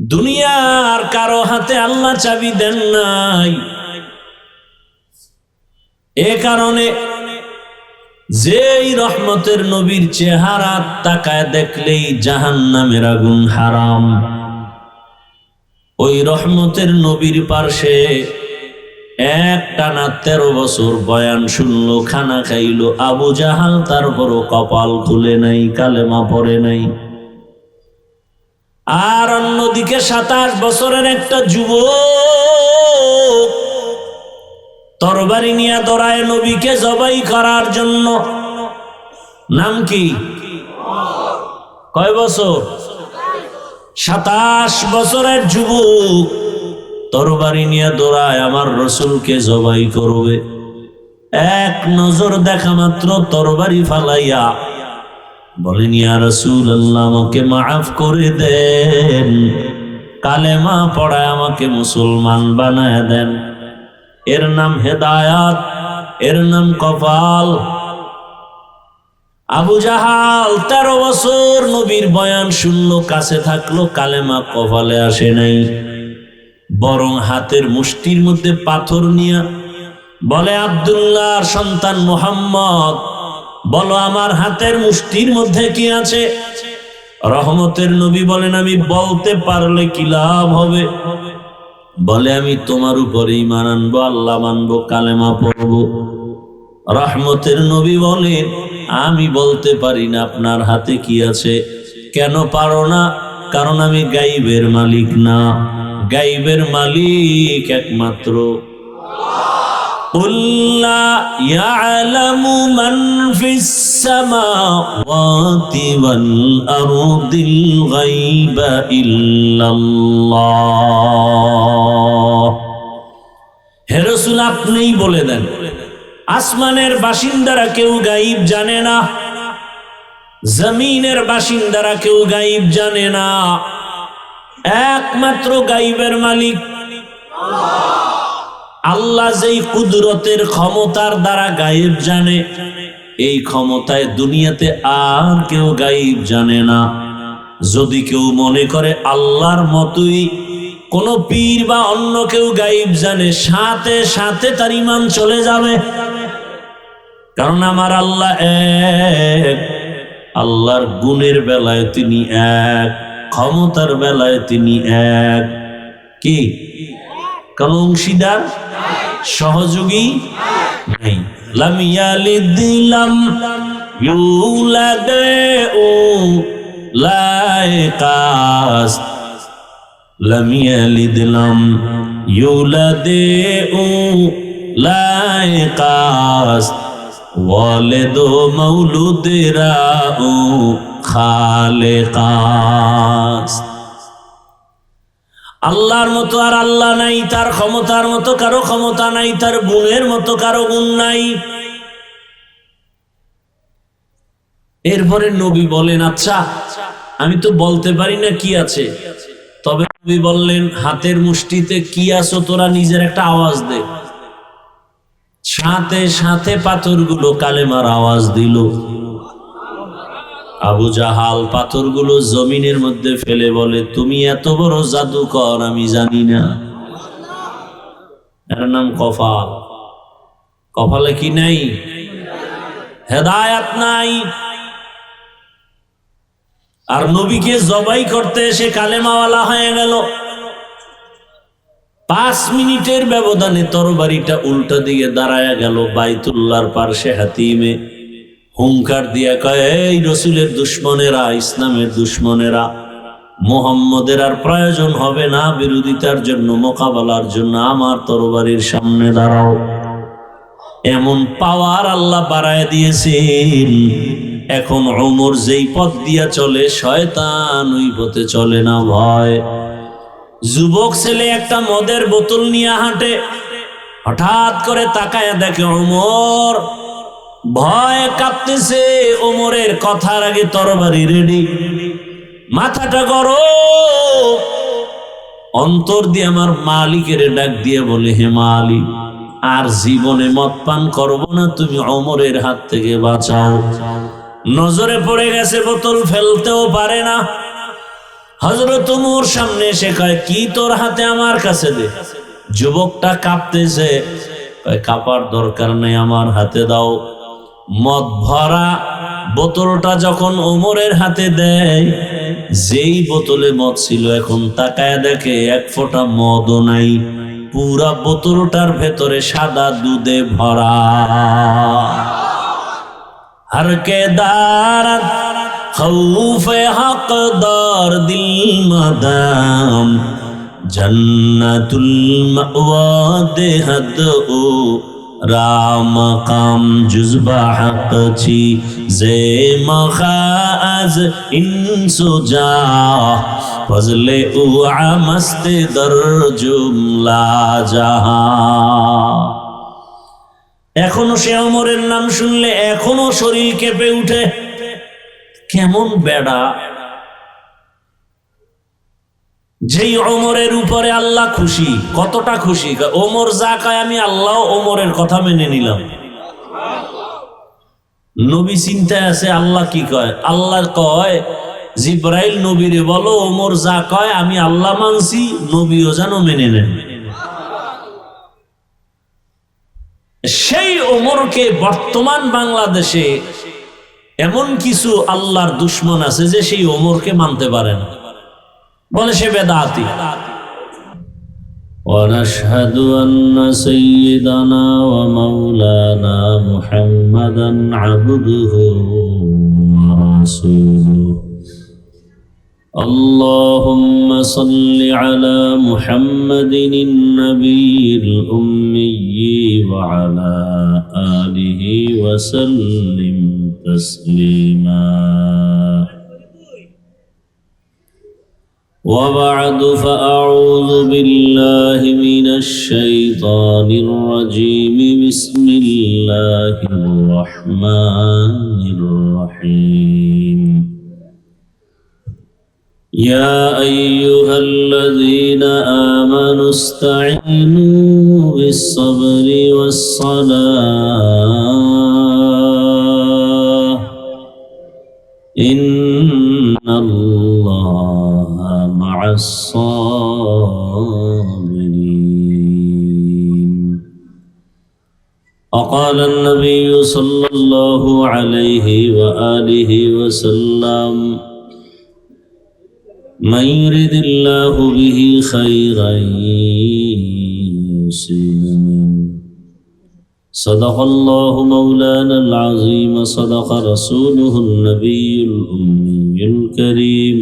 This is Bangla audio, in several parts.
দুনিয়ার কারো হাতে আল্লাহ চাবি দেন নাই। এ কারণে যেই রহমতের নবীর চেহারা তাকায় দেখলেই জাহান্নামের আগুন হারাম, ওই রহমতের নবীর পার্শ্বে একটানা 13 বছর বয়ান শুনলো, খানা খাইলো আবু জাহাল, তারপরও কপাল খুলে নাই, কালেমা পড়ে নাই। আর অন্যদিকে 27 বছরের একটা যুবক তরবারি নিয়ে দৌড়ায় নবীকে জবাই করার জন্য। নাম কি? কয় বছর? 27 বছরের যুবক তরবারি নিয়ে দৌড়ায় আমার রসুলকে জবাই করবে। এক নজর দেখা মাত্র তরবারি ফালাইয়া বলেন, ইয়া রাসূলুল্লাহ, আমাকে মাফ করে দেন, কালেমা পড়ায় আমাকে মুসলমান বানায় দেন। এর নাম হেদায়াত, এর নাম কপাল। আবু জাহাল 13 বছর নবীর বয়ান শুনলো, কাছে থাকলো, কালেমা কপালে আসে নাই, বরং হাতের মুষ্টির মধ্যে পাথর নিয়ে বলে, আব্দুল্লাহর সন্তান মুহাম্মদ, বলো আমার হাতের মুষ্টির মধ্যে কি আছে? রহমতের নবী বলেন, আমি বলতে পারলে কি লাভ হবে? বলে, আমি তোমার উপরে ঈমান আনবো, আল্লাহ মানবো, কালেমা পড়বো। রহমতের নবী বলেন, আমি বলতে পারি না আপনার হাতে কি আছে। কেন পারো না? কারণ আমি গাইবের মালিক না, গাইবের মালিক একমাত্র قُل لَّا يَعْلَمُ مَن فِي السَّمَاوَاتِ وَالْأَرْضِ الْغَيْبَ إِلَّا اللَّهُ। হে রাসূল, আপনিই বলে দেন, আসমানের বাসিন্দারা কেউ গায়ব জানে না, জমিনের বাসিন্দারা কেউ গায়ব জানে না, একমাত্র গায়বের মালিক আল্লাহ। যেই কুদরতের ক্ষমতার দ্বারা গায়েব জানে, এই ক্ষমতায় দুনিয়াতে আর কেউ গায়েব জানে না। যদি কেউ মনে করে আল্লাহর মতোই কোন পীর বা অন্য কেউ গায়েব জানে, সাথে সাথে তার ঈমান চলে যাবে। কারণ আমার আল্লাহ এক, আল্লাহর গুণের বেলায় তিনি এক, ক্ষমতার বেলায় তিনি এক। কি কোন অংশীদার, সহযোগী নাই। লাম ইয়ালিদ লাম ইউলাদ লা ইয়াকাস, লাম ইয়ালিদ লাম ইউলাদ লা ইয়াকাস, ওয়ালিদ মাউলুদরা খালেকাস। আল্লাহর মতো আর আল্লাহ নাই, তার ক্ষমতার মতো কারো ক্ষমতা নাই, তার গুণের মতো কারো গুণ নাই। এরপরে নবী বলেন, আচ্ছা আমি তো বলতে পারি না কি আছে, তবে নবী বললেন, হাতের মুষ্টিতে কি আছো তোরা নিজের একটা আওয়াজ দে। সাথে সাথে পাথরগুলো কালেমার আওয়াজ দিল। আবু জাহাল পাথরগুলো জমিনের মধ্যে ফেলে বলে, তুমি এত বড় জাদুকর আমি জানি না। এর নাম কপাল। কপালে কি নাই? হেদায়াত নাই। আর নবীকে জবাই করতে এসে কালেমাওয়ালা হয়ে গেল। 5 মিনিটের ব্যবধানে তরবারিটা উল্টা দিকে দাঁড়ায় গেল। বাইতুল্লাহর পার্শ্বে হাতিমে হুঙ্কার দিয়া কয়, এই রসুলের দুশ্মনেরা, ইসলামের দুশ্মনেরা, মুহাম্মদের আর প্রয়োজন হবে না বিরোধিতার জন্য, মোকাবেলার জন্য, আমার তরবারির সামনে দাঁড়াও। এমন পাওয়ার আল্লাহ বাড়ায় দিয়েছেন, এখন ওমর যেই পথ দিয়া চলে, শয়তান ওই পথে চলে না। ভয়। যুবক ছেলে একটা মদের বোতল নিয়ে হাঁটে, হঠাৎ করে তাকায় দেখে ওমর, ভয় কাঁপতেছে। ওমরের কথার আগে তরবারি রেডি, মাথাটা গরম। অন্তর দিয়ে আমার মালিকের ডাক দিয়ে বলে, হে মালিক, আর জীবনে মদ পান করবো না, তুমি ওমরের হাত থেকে বাঁচাও। নজরে পড়ে গেছে বোতল, ফেলতেও পারে না। হযরত ওমর সামনে এসে কয়, কি তোর হাতে, আমার কাছে দে। যুবকটা কাঁপতেছে, কয় কাঁপার দরকার নেই, আমার হাতে দাও। মদ ভরা বোতলটা যখন ওমরের হাতে দেয়, যেই বোতলে মদ ছিল এখন তাকায় দেখে এক ফোঁটা মদও নাই, পুরা বোতলটার ভেতরে সাদা দুধে ভরা। हर के दारत खौफ हकदार दिल मदाम जन्नतुल मअवा देहद ओ राम काम जुज़बा हक छी जे मखाज इंसुजा फजले उ मस्त दर जुमला जहां। এখনো সে ওমরের নাম শুনলে এখনো শরীর কেঁপে উঠে। কেমন বেড়া, যেই ওমরের উপরে আল্লাহ খুশি। কতটা খুশি, ওমর যা কয় আমি আল্লাহ ওমরের কথা মেনে নিলাম। নবী চিন্তায় আছে আল্লাহ কি কয়। আল্লাহ কয় জিবরাইল নবীরে বলো ওমর যা কয় আমি আল্লাহ মানছি, নবীও যেন মেনে নেন। সেই ওমরকে বর্তমান বাংলাদেশে এমন কিছু আল্লাহর দুশ্মন আছে যে সেই ওমরকে মানতে পারে না, বলে সে বেদাতি। ونشهد أن سيدنا ومولانا محمدا عبده ورسوله اللهم صل على محمد النبي الأمي وعلى آله وسلم تسليما وبعد فأعوذ بالله من الشيطان الرجيم بسم الله الرحمن الرحيم يا أيها الذين آمنوا استعينوا بالصبر والصلاة إن الله مع الصابرين وقال النبي صلى الله عليه وآله وسلم من يرد الله به خيرا يصيب صدق الله مولانا العظيم صدق رسوله النبي الأمي الكريم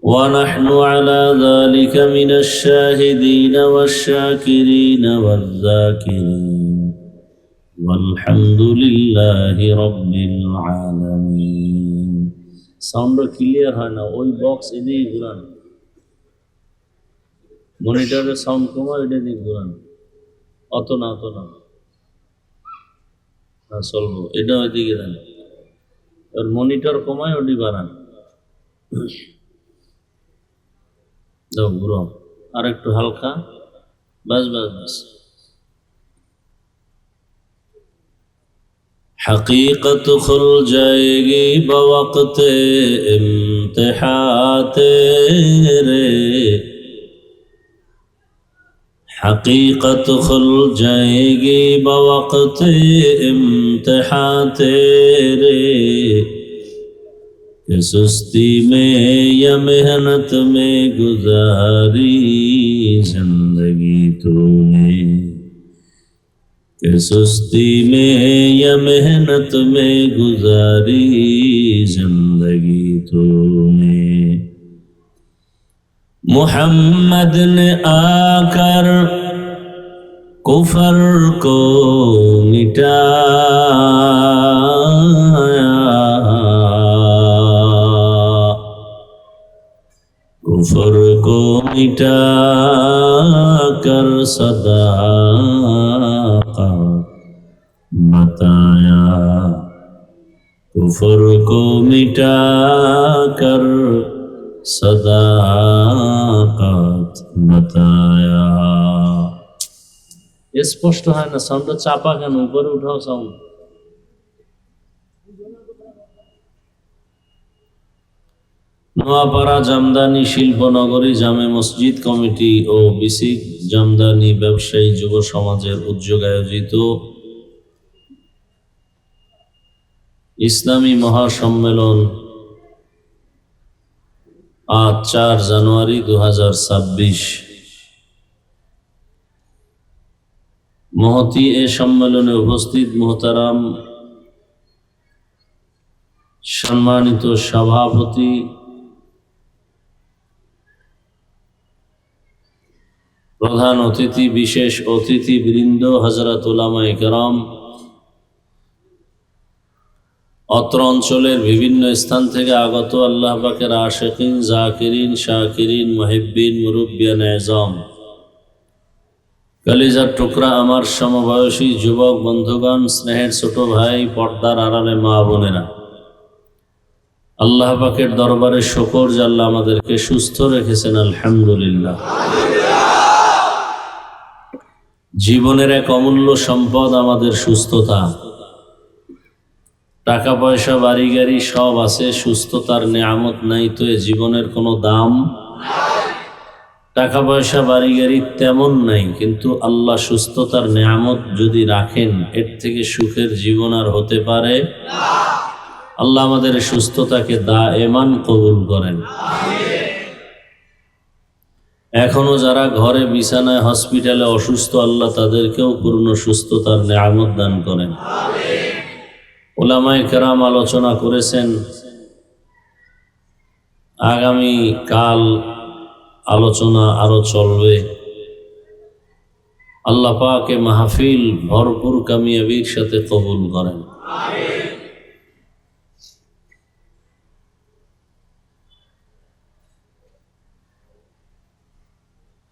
ونحن على ذلك من الشاهدين والشاكرين والذاكرين والحمد لله رب العالمين। সাউন্ড ক্লিয়ার হয় না, ওই বক্স এদিকে ঘুরান, মনিটরের সাউন্ড কমা, এটা দিকে ঘুরান, অত না চলবো, এটা ওইদিকে দেন, ওর মনিটর কমায় ওটি বাড়ান, দাও ঘুরো আর একটু হালকা, বাস বাস বাস। हकीकत खुल जाएगी बवक्त इम्तिहान तेरे हकीकत खुल जाएगी बवक्त इम्तिहान तेरे कि सुस्ती में या मेहनत में गुजारी जिंदगी तूने कि सुस्ती में या मेहनत में गुजारी जिंदगी तूने। मोहम्मद ने आकर कुफर को मिटाया, कुफर को मिटा कर सदाक़त बताया, कुफर को मिटा कर सदाक़त बताया। स्पष्ट है ना साउंड, चापा केन, ऊपर उठाओ साउंड। নোয়াপাড়া জামদানি শিল্পনগরী জামে মসজিদ কমিটি ও বিসিক জামদানি ব্যবসায়ী যুব সমাজের উদ্যোগে আয়োজিত ইসলামী মহাসম্মেলন আজ 4 জানুয়ারি 2026। মহতী এ সম্মেলনে উপস্থিত মোহতারাম সম্মানিত সভাপতি, প্রধান অতিথি, বিশেষ অতিথি বৃন্দ, হযরত উলামায়ে কেরাম, অত্র অঞ্চলের বিভিন্ন স্থান থেকে আগত আল্লাহ পাকের আশিকিন, জাকিরিন, শাকিরিন, মুহিব্বিন, মুরব্বিয়ান আযম, কলিজার টুকরা আমার সমবয়সী যুবক বন্ধুগণ, স্নেহের ছোট ভাই, পর্দার আড়ালে মা বোনেরা, আল্লাহ পাকের দরবারে শুকর যে আল্লাহ আমাদেরকে সুস্থ রেখেছেন, আলহামদুলিল্লাহ। জীবনের এক অমূল্য সম্পদ আমাদের সুস্থতা। টাকা পয়সা বাড়ি গাড়ি সব আছে, সুস্থতার নেয়ামত নাই তো এ জীবনের কোনো দাম। টাকা পয়সা বাড়ি গাড়ি তেমন নাই, কিন্তু আল্লাহ সুস্থতার নেয়ামত যদি রাখেন, এর থেকে সুখের জীবন আর হতে পারে। আল্লাহ আমাদের সুস্থতাকে দায়েমান কবুল করেন। এখনো যারা ঘরে বিছানায় হসপিটালে অসুস্থ, আল্লাহ তাদেরকেও পূর্ণ সুস্থতার নেয়ামত দান করেন। উলামায়ে কেরাম আলোচনা করেছেন, আগামী কাল আলোচনা আরো চলবে। আল্লাহ পাক এ মাহফিল ভরপুর কামিয়াবির সাথে কবুল করেন।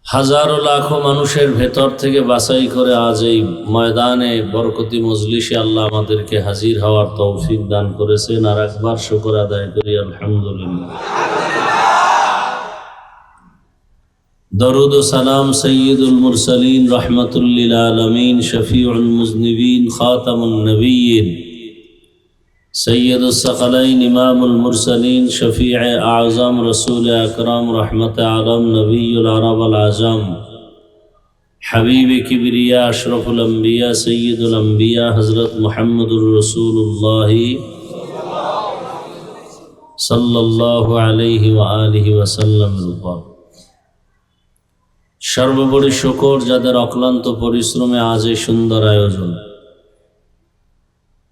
হাজারো লাখো মানুষের ভেতর থেকে বাছাই করে আজ এই ময়দানে বরকতি মজলিসে আল্লাহ আমাদেরকে হাজির হওয়ার তৌফিক দান করেছেন। আর একবার শুকর আদায় করি, আলহামদুলিল্লাহ। দরুদ ও সালাম সৈয়দুল মুরসালিন, রহমাতুল লিল আলামিন, শফিউল মুজনিবিন, খাতামুন নবিয়্যিন, সৈয়দুস সাকালাইন, ইমামুল মুরসালিন, শফিয়ে আযম, রসুল আকরাম, রহমতে আলম, নবিয়ুল আরব আল আজম, হাবিব কিবরিয়া, আশরফুল আম্বিয়া, সৈয়দুল আম্বিয়া, হযরত মুহাম্মদুর রাসূলুল্লাহ সাল্লাল্লাহু আলাইহি ওয়া আলিহি ওয়াসাল্লামের উপর সর্বোপরি শুকর যাদের অক্লান্ত পরিশ্রমে আজ এই সুন্দর আয়োজন।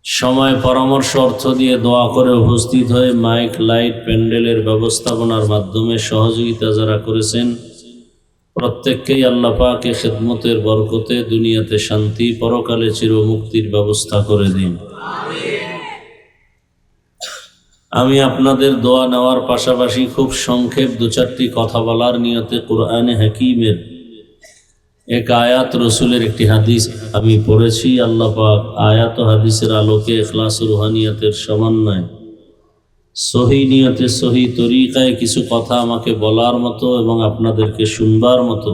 সময়, পরামর্শ, অর্থ দিয়ে দোয়া করে উপস্থিত হয়ে মাইক, লাইট, প্যান্ডেলের ব্যবস্থাপনার মাধ্যমে সহযোগিতা যারা করেছেন, প্রত্যেককেই আল্লাহ পাক এ খিদমতের বরকতে দুনিয়াতে শান্তি, পরকালে চিরমুক্তির ব্যবস্থা করে দিন। আমি আপনাদের দোয়া নেওয়ার পাশাপাশি খুব সংক্ষেপ 2-4টি কথা বলার নিয়তে কুরআনে হাকিমের এক আয়াত, রসুলের একটি হাদিস আমি পড়েছি। আল্লাহ পাক আয়াত ও হাদিসের আলোকে ইখলাস ও রুহানিয়াতের সমন্বয়ে সহি নিয়তে সহি তরিকায় কিছু কথা আমাকে বলার মতো এবং আপনাদেরকে শুনবার মতো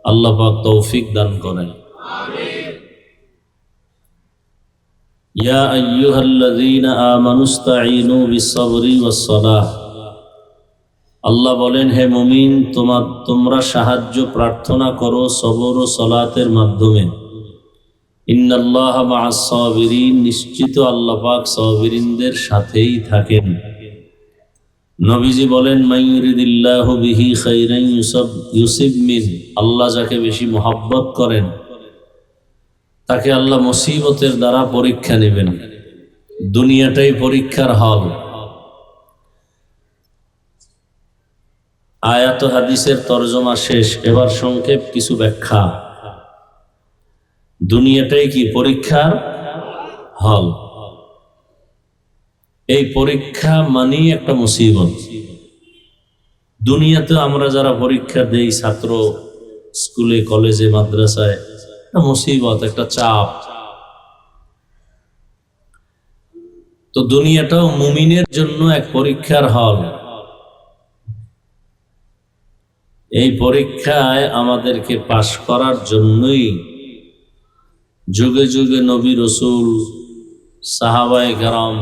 আল্লাহ পাক তৌফিক দান করেন। ইয়া আইয়ুহাল্লাযীনা আমানুস্তাঈনু বিস-সাবরি ওয়াস-সালাহ। আল্লাহ বলেন, হে মুমিন, তোমরা সাহায্য প্রার্থনা করো সবর ও সালাতের মাধ্যমে। ইন্নাল্লাহা মা'আস-সাবিরিন, নিশ্চিত আল্লাহ পাক সাবিরিনদের সাথেই থাকেন। নবীজি বলেন, মাইয়ুরিদিল্লাহু বিহি খাইরান ইউসিব মিন, আল্লাহ যাকে বেশি মহব্বত করেন তাকে আল্লাহ মুসিবতের দ্বারা পরীক্ষা নেবেন। দুনিয়াটাই পরীক্ষার হল। আয়াত ও হাদিসের তরজমা শেষ, এবার সংক্ষেপ কিছু ব্যাখ্যা। দুনিয়াটাই কি পরীক্ষার হল। এই পরীক্ষা মানেই একটা মুসিবত। দুনিয়াতে আমরা যারা পরীক্ষা দেই, ছাত্র, স্কুলে, কলেজে, মাদ্রাসায়, একটা মুসিবত, একটা চাপ। তো দুনিয়াটাও মুমিনের জন্য এক পরীক্ষার হল। এই পরীক্ষায় আমাদেরকে পাশ করার জন্যই যুগে যুগে নবী, রসুল, সাহাবায়ে কেরাম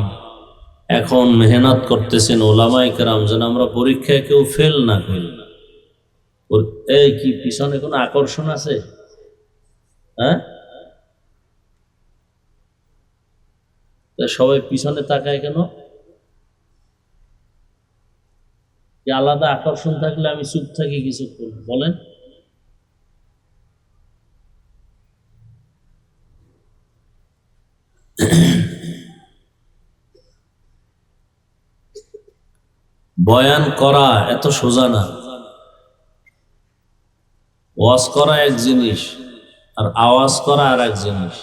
এখন মেহনত করতেছেন ওলামায়ে কেরাম যেন আমরা পরীক্ষায় কেউ ফেল না করি। এই কি পিছনে কোনো আকর্ষণ আছে? হ্যাঁ, সবাই পিছনে তাকায় কেন? আলাদা আকর্ষণ থাকলে আমি চুপ থাকি কিছুক্ষণ, বলেন। বয়ান করা এত সোজা না। ওয়াজ করা এক জিনিস আর আওয়াজ করা আর এক জিনিস।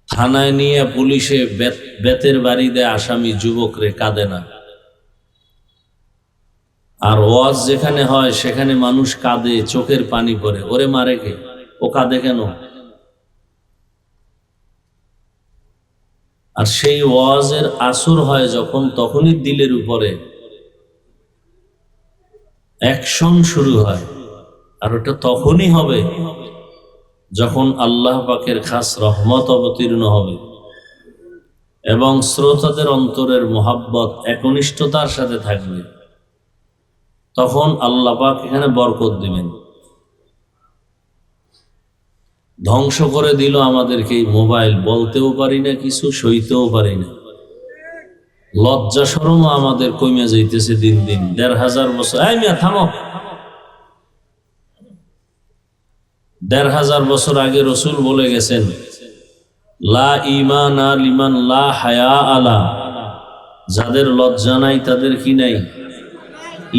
থানায় নিয়ে পুলিশে বেতের বাড়ি দেয় আসামি যুবকরে, কাঁদে না। আর ওয়াজ যেখানে হয় সেখানে মানুষ কাঁদে, চোখের পানি পড়ে, ওরে মারে কে? ও কাঁদে কেন? আর সেই ওয়াজের আসর হয় যখন, তখনই দিলের উপরে অ্যাকশন শুরু হয়। আর ওটা তখনই হবে যখন আল্লাহ পাকের খাস রহমত অবতীর্ণ হবে এবং শ্রোতাদের অন্তরের মোহাব্বত একনিষ্ঠতার সাথে থাকবে। তখন আল্লাহ পাক এখানে বরকত দিবেন। ধ্বংস করে দিল আমাদেরকে এই মোবাইল, বলতেও পারি না কিছু, সইতেও পারি না। লজ্জা শরমও আমাদের কমে যাইতেছে দিন দিন। ১,৫০০ বছর, এই মিয়া থামো, ১,৫০০ বছর আগে রসুল বলে গেছেন, লা ঈমানা লিমান লা হায়া আলা, যাদের লজ্জা নাই তাদের কি নাই?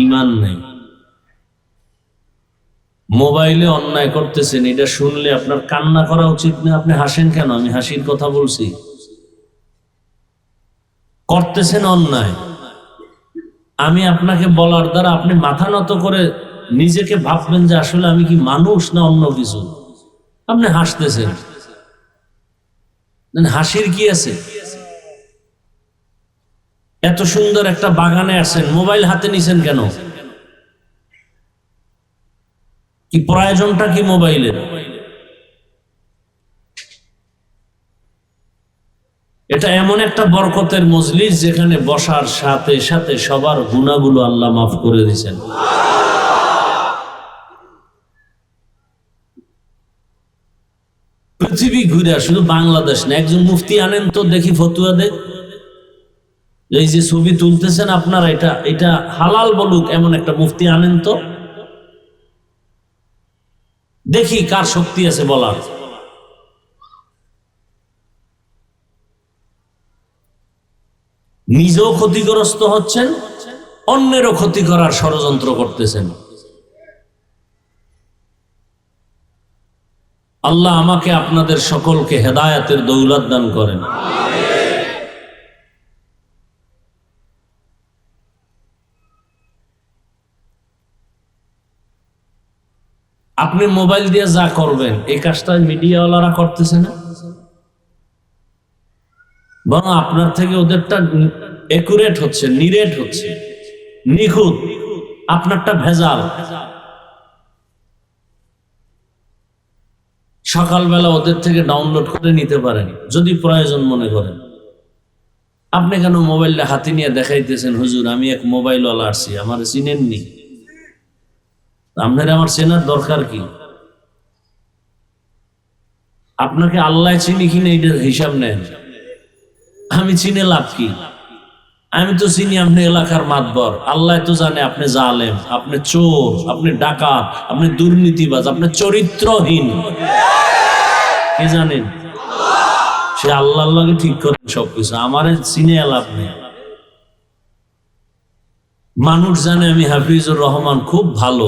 ঈমান নাই। মোবাইলে অন্যায় করতেছেন, এটা শুনলে আপনার কান্না করা উচিত না? আপনি হাসেন কেন? আমি হাসির কথা বলছি। করতেছেন অন্যায়, আমি আপনাকে বলার দ্বারা আপনি মাথা নত করে নিজেকে ভাববেন যে আসলে আমি কি মানুষ না অন্য কিছু। আপনি হাসতেছেন, হাসির কি আছে? এত সুন্দর একটা বাগানে আসেন, মোবাইল হাতে নিছেন কেন? কি প্রয়োজনটা কি মোবাইলের? এটা এমন একটা বরকতের মজলিস যেখানে বসার সাথে সাথে সবার গুনাহগুলো আল্লাহ মাফ করে দিয়েছেন। পৃথিবী ঘুরে, শুধু বাংলাদেশ না। একজন মুফতি আনেন তো দেখি, ফতুয়া দেখ। এই যে ছবি তুলতেছেন আপনারা, এটা হালাল বলুক এমন একটা মুফতি আনেন তো দেখি কার শক্তি আছে বলার। নিজেও ক্ষতিগ্রস্ত হচ্ছেন, অন্যেরও ক্ষতি করার ষড়যন্ত্র করতেছেন। আল্লাহ আমাকে আপনাদের সকলকে হেদায়েতের দৌলত দান করেন। আপনি মোবাইল দিয়ে যা করবেন এই কাজটা মিডিয়াওয়ালারা করতেছে না, বরং আপনার থেকে ওদেরটা একুরেট হচ্ছে, নিরেট হচ্ছে, নিখুঁত। আপনারটা ভেজাল। সকালবেলা ওদের থেকে ডাউনলোড করে নিতে পারেন যদি প্রয়োজন মনে করেন। আপনি কেন মোবাইলটা হাতে নিয়ে দেখাইতেছেন, হুজুর আমি এক মোবাইলওয়ালা আসছি, আমার চিনেননি? আপনার আমার চেনার দরকার কি? আপনাকে আল্লাহ চিনি কিনা এটার হিসাব নেন। আমি চিনে লাভ কি? আমি তো চিনি আপনি এলাকার মাতবর। আল্লাহ তো জানে আপনি জালেম, আপনি চোর, আপনি ডাকাত, আপনি দুর্নীতিবাজ, আপনি চরিত্রহীন। কে জানেন? সে আল্লাহর লগে ঠিক করেন সবকিছু। আমারে চিনে লাভ নেই। মানুষ জানে আমি হাফিজুর রহমান খুব ভালো,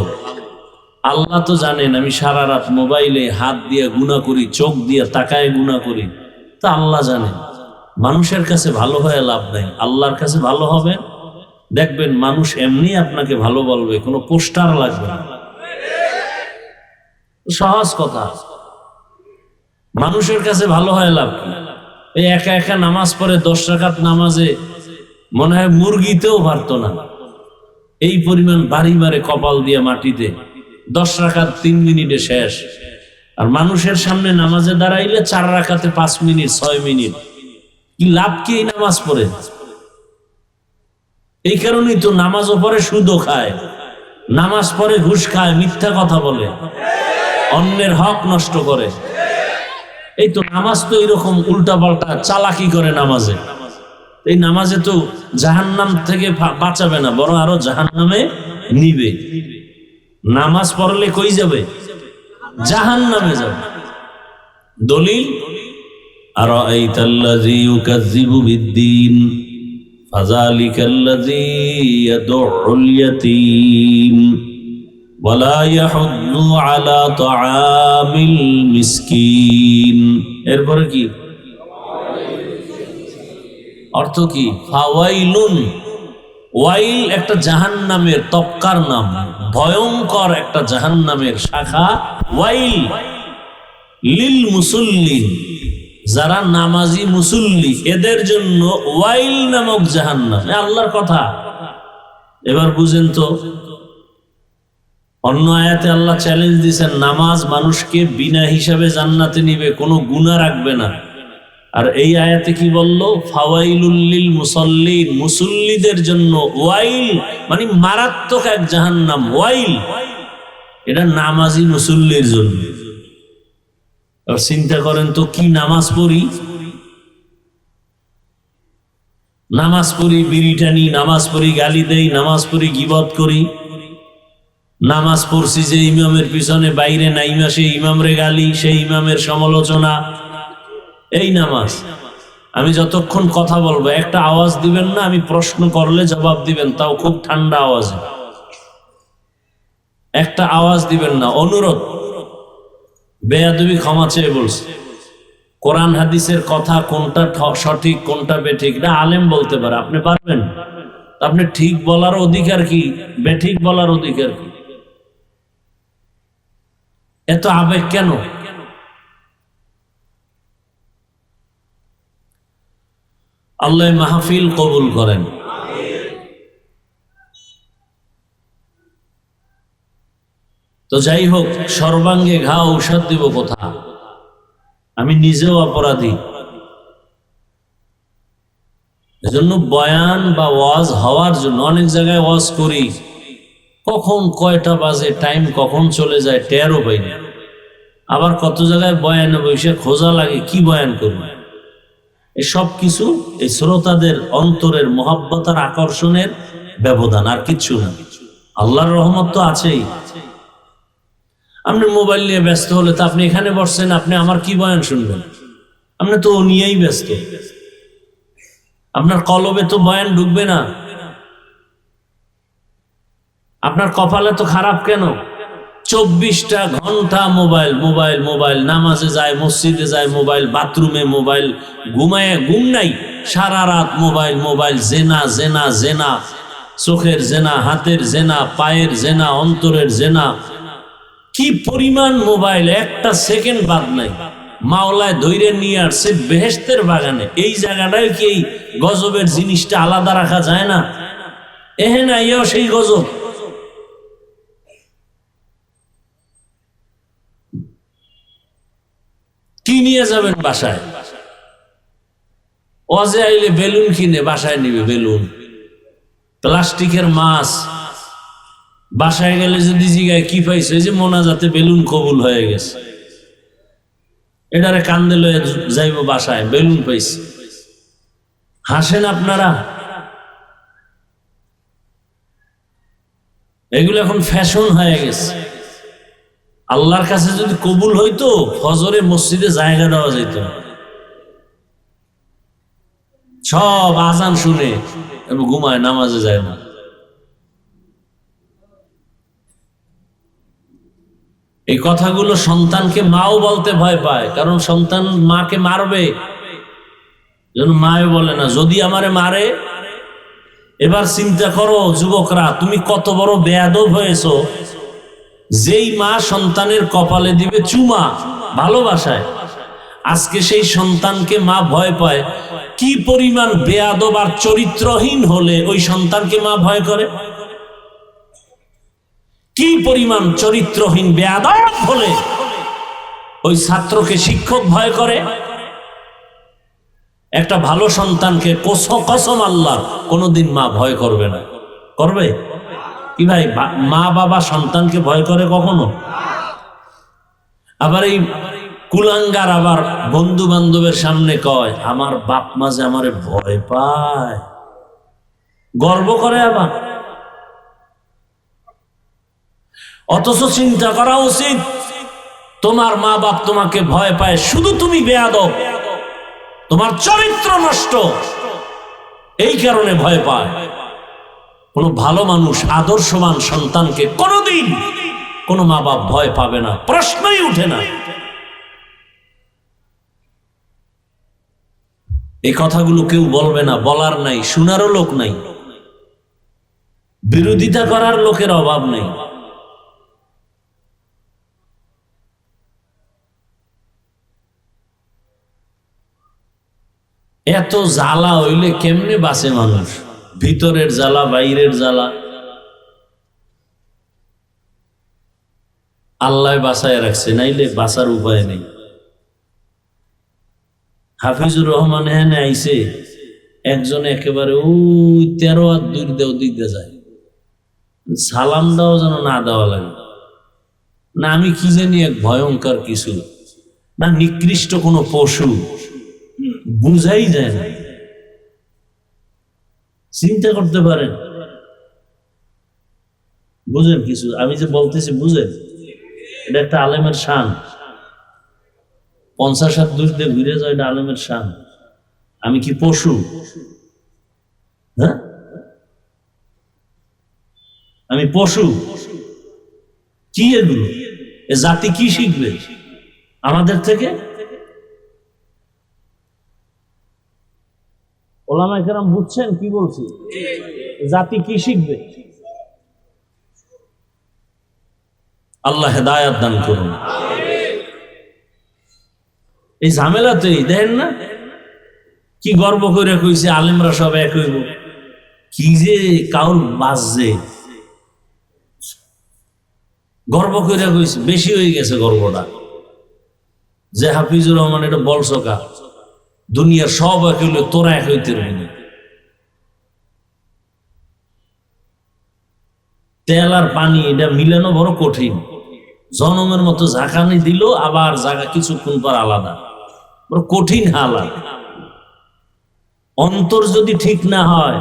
আল্লাহ তো জানেন আমি সারা রাত মোবাইলে হাত দিয়ে গুনাহ করি, চোখ দিয়ে তাকায় গুনাহ করি। তা আল্লাহ জানেন। মানুষের কাছে ভালো হয়ে লাভ নাই, আল্লাহর কাছে ভালো হবে। দেখবেন মানুষ এমনি আপনাকে ভালো বলবে, কোনো পোস্টার লাগবে না। সহজ কথা। মানুষের কাছে ভালো হয়ে লাভ কি? এই একা একা নামাজ পড়ে 10 রাকাত নামাজে মনে হয় মুরগিতেও পারতো না, এই পরিমাণ বাড়ি মারে কপাল দিয়ে মাটিতে। 10 রাকাত 3 মিনিটে শেষ। আর মানুষের সামনে নামাজে দাঁড়াইলে 4 রাকাতে 5 মিনিট 6 মিনিট। কি লাভ কি এই নামাজ পড়ে? এই কারণেই তো নামাজও পড়ে, সুদও খায়, নামাজ পড়ে, ঘুষ খায়, মিথ্যা কথা বলে, অন্যের হক নষ্ট করে। এই তো নামাজ তো এরকম উল্টা পাল্টা চালাকি করে নামাজে। এই নামাজে তো জাহান্নাম থেকে বাঁচাবে না, বরং আরো জাহান্নামে নিবে। নামাজ পড়লে কই যাবে? জাহান্নামে যাবে। দলিল আরাআইতাল্লাযী ইউকাযযিবু বিদ্দীন ফাযালিকাল্লাযী ইয়াদউল ইয়াতীম ওয়ালা ইয়াহুদ্দু আলা তাআমিল মিসকিন। এরপরে কি অর্থ? কি ফাওয়াইলুন, ওয়াইল একটা জাহান্নামের তক্কার নাম, ভয়ঙ্কর একটা জাহান্নামের শাখা ওয়াইল। লিল মুসল্লিন, যারা নামাজি মুসল্লি এদের জন্য ওয়াইল নামক জাহান্নাম। আল্লাহর কথা। এবার বুঝেন তো, অন্য আয়াতে আল্লাহ চ্যালেঞ্জ দিয়েছেন, নামাজ মানুষকে বিনা হিসাবে জান্নাতে নিবে, কোনো গুনাহ রাখবে না। আর এই আয়াতে কি বললো? ফাওয়াইলুল লিল মুসাল্লিন, মুসল্লিদের জন্য ওয়াইল, মানে মারাত্মক এক জাহান্নাম ওয়াইল। এটা নামাজি মুসল্লির জন্য। আর চিন্তা করেন তো, কি নামাজ পড়ি, নামাজ পড়ি বিড়ি টানি, নামাজ পড়ি গালি দেই, নামাজ পড়ি গীবত করি, নামাজ পড়ছি যে ইমামের পিছনে বাইরে নাইমা সেই ইমামরে গালি, সেই ইমামের সমালোচনা। এই নামাজ। আমি যতক্ষণ কথা বলবো একটা আওয়াজ দিবেন না, আমি প্রশ্ন করলে জবাব দিবেন, তাও খুব ঠান্ডা আওয়াজে। একটা আওয়াজ দিবেন না, অনুরোধ। বেয়াদবি ক্ষমা চেয়ে বলছে। কোরআন হাদিসের কথা কোনটা সঠিক কোনটা বেঠিক এটা আলেম বলতে পারে, আপনি পারবেন? আপনি ঠিক বলার অধিকার কি, বেঠিক বলার অধিকার কি? এত আবেগ কেন? আল্লাহ মাহফিল কবুল করেন। তো যাই হোক, সর্বাঙ্গে ঘা ঔষধ দিব কোথা? আমি নিজেও অপরাধী। এজন্য বয়ান বা ওয়াজ হওয়ার জন্য অনেক জায়গায় ওয়াজ করি, কখন কয়টা বাজে, টাইম কখন চলে যায় টেরও পাই না। আবার কত জায়গায় বয়ানে বসে খোঁজা লাগে কি বয়ান করব। এসব কিছু এই শ্রোতাদের অন্তরের মহব্বত আর আকর্ষণের ব্যবধান, আর কিচ্ছু না। আল্লাহর রহমত তো আছেই। আপনি মোবাইল নিয়ে ব্যস্ত হলে তো আপনি এখানে বসছেন, আপনি আমার কি বয়ান শুনবেন? আপনি তো ও নিয়েই ব্যস্ত। আপনার কলবে তো বয়ান ঢুকবে না। আপনার কপালে তো খারাপ কেন? 24টা ঘন্টা মোবাইল মোবাইল মোবাইল, নামাজে যায়, মসজিদে যায় মোবাইল, বাথরুমে মোবাইল, ঘুমায় ঘুম নাই, সারা রাত মোবাইল মোবাইল, জেনা জেনা জেনা, চোখের জেনা, হাতের জেনা, পায়ের জেনা, অন্তরের জেনা। কি পরিমাণ মোবাইল, একটা সেকেন্ড বাদ নাই। মাওলায় ধৈর্য নিয়ে আসছে বেহেশতের বাগানে। এই জায়গাটায় কি এই গজবের জিনিসটা আলাদা রাখা যায় না? এহে না, ইও সেই গজব। কি নিয়ে যাবেন বাসায়? ওয়াজে আইলে বেলুন কিনে বাসায় নিবে, বেলুন, প্লাস্টিকের মাছ। বাসায় গেলে যদি জিগায় কি পাইছে, যে মোনাজাতে বেলুন কবুল হয়ে গেছে, এটারে কান্দে লয়ে যাইব বাসায়, বেলুন পাইছে। হাসেন আপনারা। এগুলো এখন ফ্যাশন হয়ে গেছে। আল্লাহর কাছে যদি কবুল হইতো, ফজরে মসজিদে জায়গা দেওয়া যেত। সব আজান শুনে ঘুমায়, নামাজে যায় না। এই কথাগুলো সন্তানকে মাও বলতে ভয় পায়, কারণ সন্তান মাকে মারবে। মাও বলে না, যদি আমারে মারে। এবার চিন্তা করো যুবকরা, তুমি কত বড় বেয়াদব হয়েছো, যেই মা সন্তানের কপালে দিবে চুমা ভালোবাসায়, আজকে সেই সন্তানকে মা ভয় পায়। কি পরিমাণ বেয়াদব আর চরিত্রহীন হলে ওই সন্তানকে মা ভয় করে? কি পরিমাণ চরিত্রহীন বেয়াদব হলে ওই ছাত্রকে শিক্ষক ভয় করে? একটা ভালো সন্তানকে কসম আল্লাহ কোনোদিন মা ভয় করবে না। করবে কি ভাই? মা বাবা সন্তানকে ভয় করে কখনো? আবার এই কুলাঙ্গার আবার বন্ধু বান্ধবের সামনে কয় আমার বাপ মা যে আমারে ভয় পায়, গর্ব করে আবার। অথচ চিন্তা করা উচিত তোমার মা বাপ তোমাকে ভয় পায় শুধু তুমি বেয়াদব, তোমার চরিত্র নষ্ট, এই কারণে ভয় পায়। কোন ভালো মানুষ আদর্শবান সন্তানকে কোনোদিন কোন মা বাপ ভয় পাবে না, প্রশ্নই উঠে না। এই কথাগুলো কেউ বলবে না, বলার নাই, শোনারও লোক নাই, বিরোধিতা করার লোকের অভাব নেই। এত জ্বালা হইলে কেমনে বাঁচে মানুষ? ভিতরের জ্বালা, বাইরের জ্বালা। আল্লাহ বাঁচায় রাখছে, নাইলে বাঁচার উপায় নেই। হাফিজুর রহমান এখানে আইছে, একজন একেবারে ওই 13 হাত দূর দেও দিক দিয়ে যায়, সালাম দাও যেন না দেওয়া লাগে না। আমি কি জানি এক ভয়ঙ্কর কিছু না, নিকৃষ্ট কোনো পশু, বুঝাই যায় না। চিন্তা করতে পারেন, বুঝেন কিছু আমি যে বলতেছি, বুঝেন? এটা একটা আলেমের শান। 50 হাত দূর দিয়ে ঘুরে যায়, এটা আলেমের শান। আমি কি পশু? হ্যাঁ, আমি পশু? কি এগুলো? এ জাতি কি শিখবে আমাদের থেকে? ওলামায়ে কেরাম বুঝছেন কি বলছি? জাতি কি শিখবে? আল্লাহ হেদায়েত দান করুন। এই ঝামেলাতেই দেখেন না কি গর্ব করে কইছে আলেমরা সব এক হইব, কি যে কাউল বাজছে, গর্ব করে কইছে। বেশি হয়ে গেছে গর্বটা, যে হাফিজুর রহমান এটা বলসকা দুনিয়ার সব এক হইলে তোরা এক হইতে রইনি। তেল আর পানি এটা মিলানো বড় কঠিন। জনমের মতো ঝাঁকানি দিল, আবার জায়গা কিছুক্ষণ পর আলাদা, বড় কঠিন হালাত। অন্তর যদি ঠিক না হয়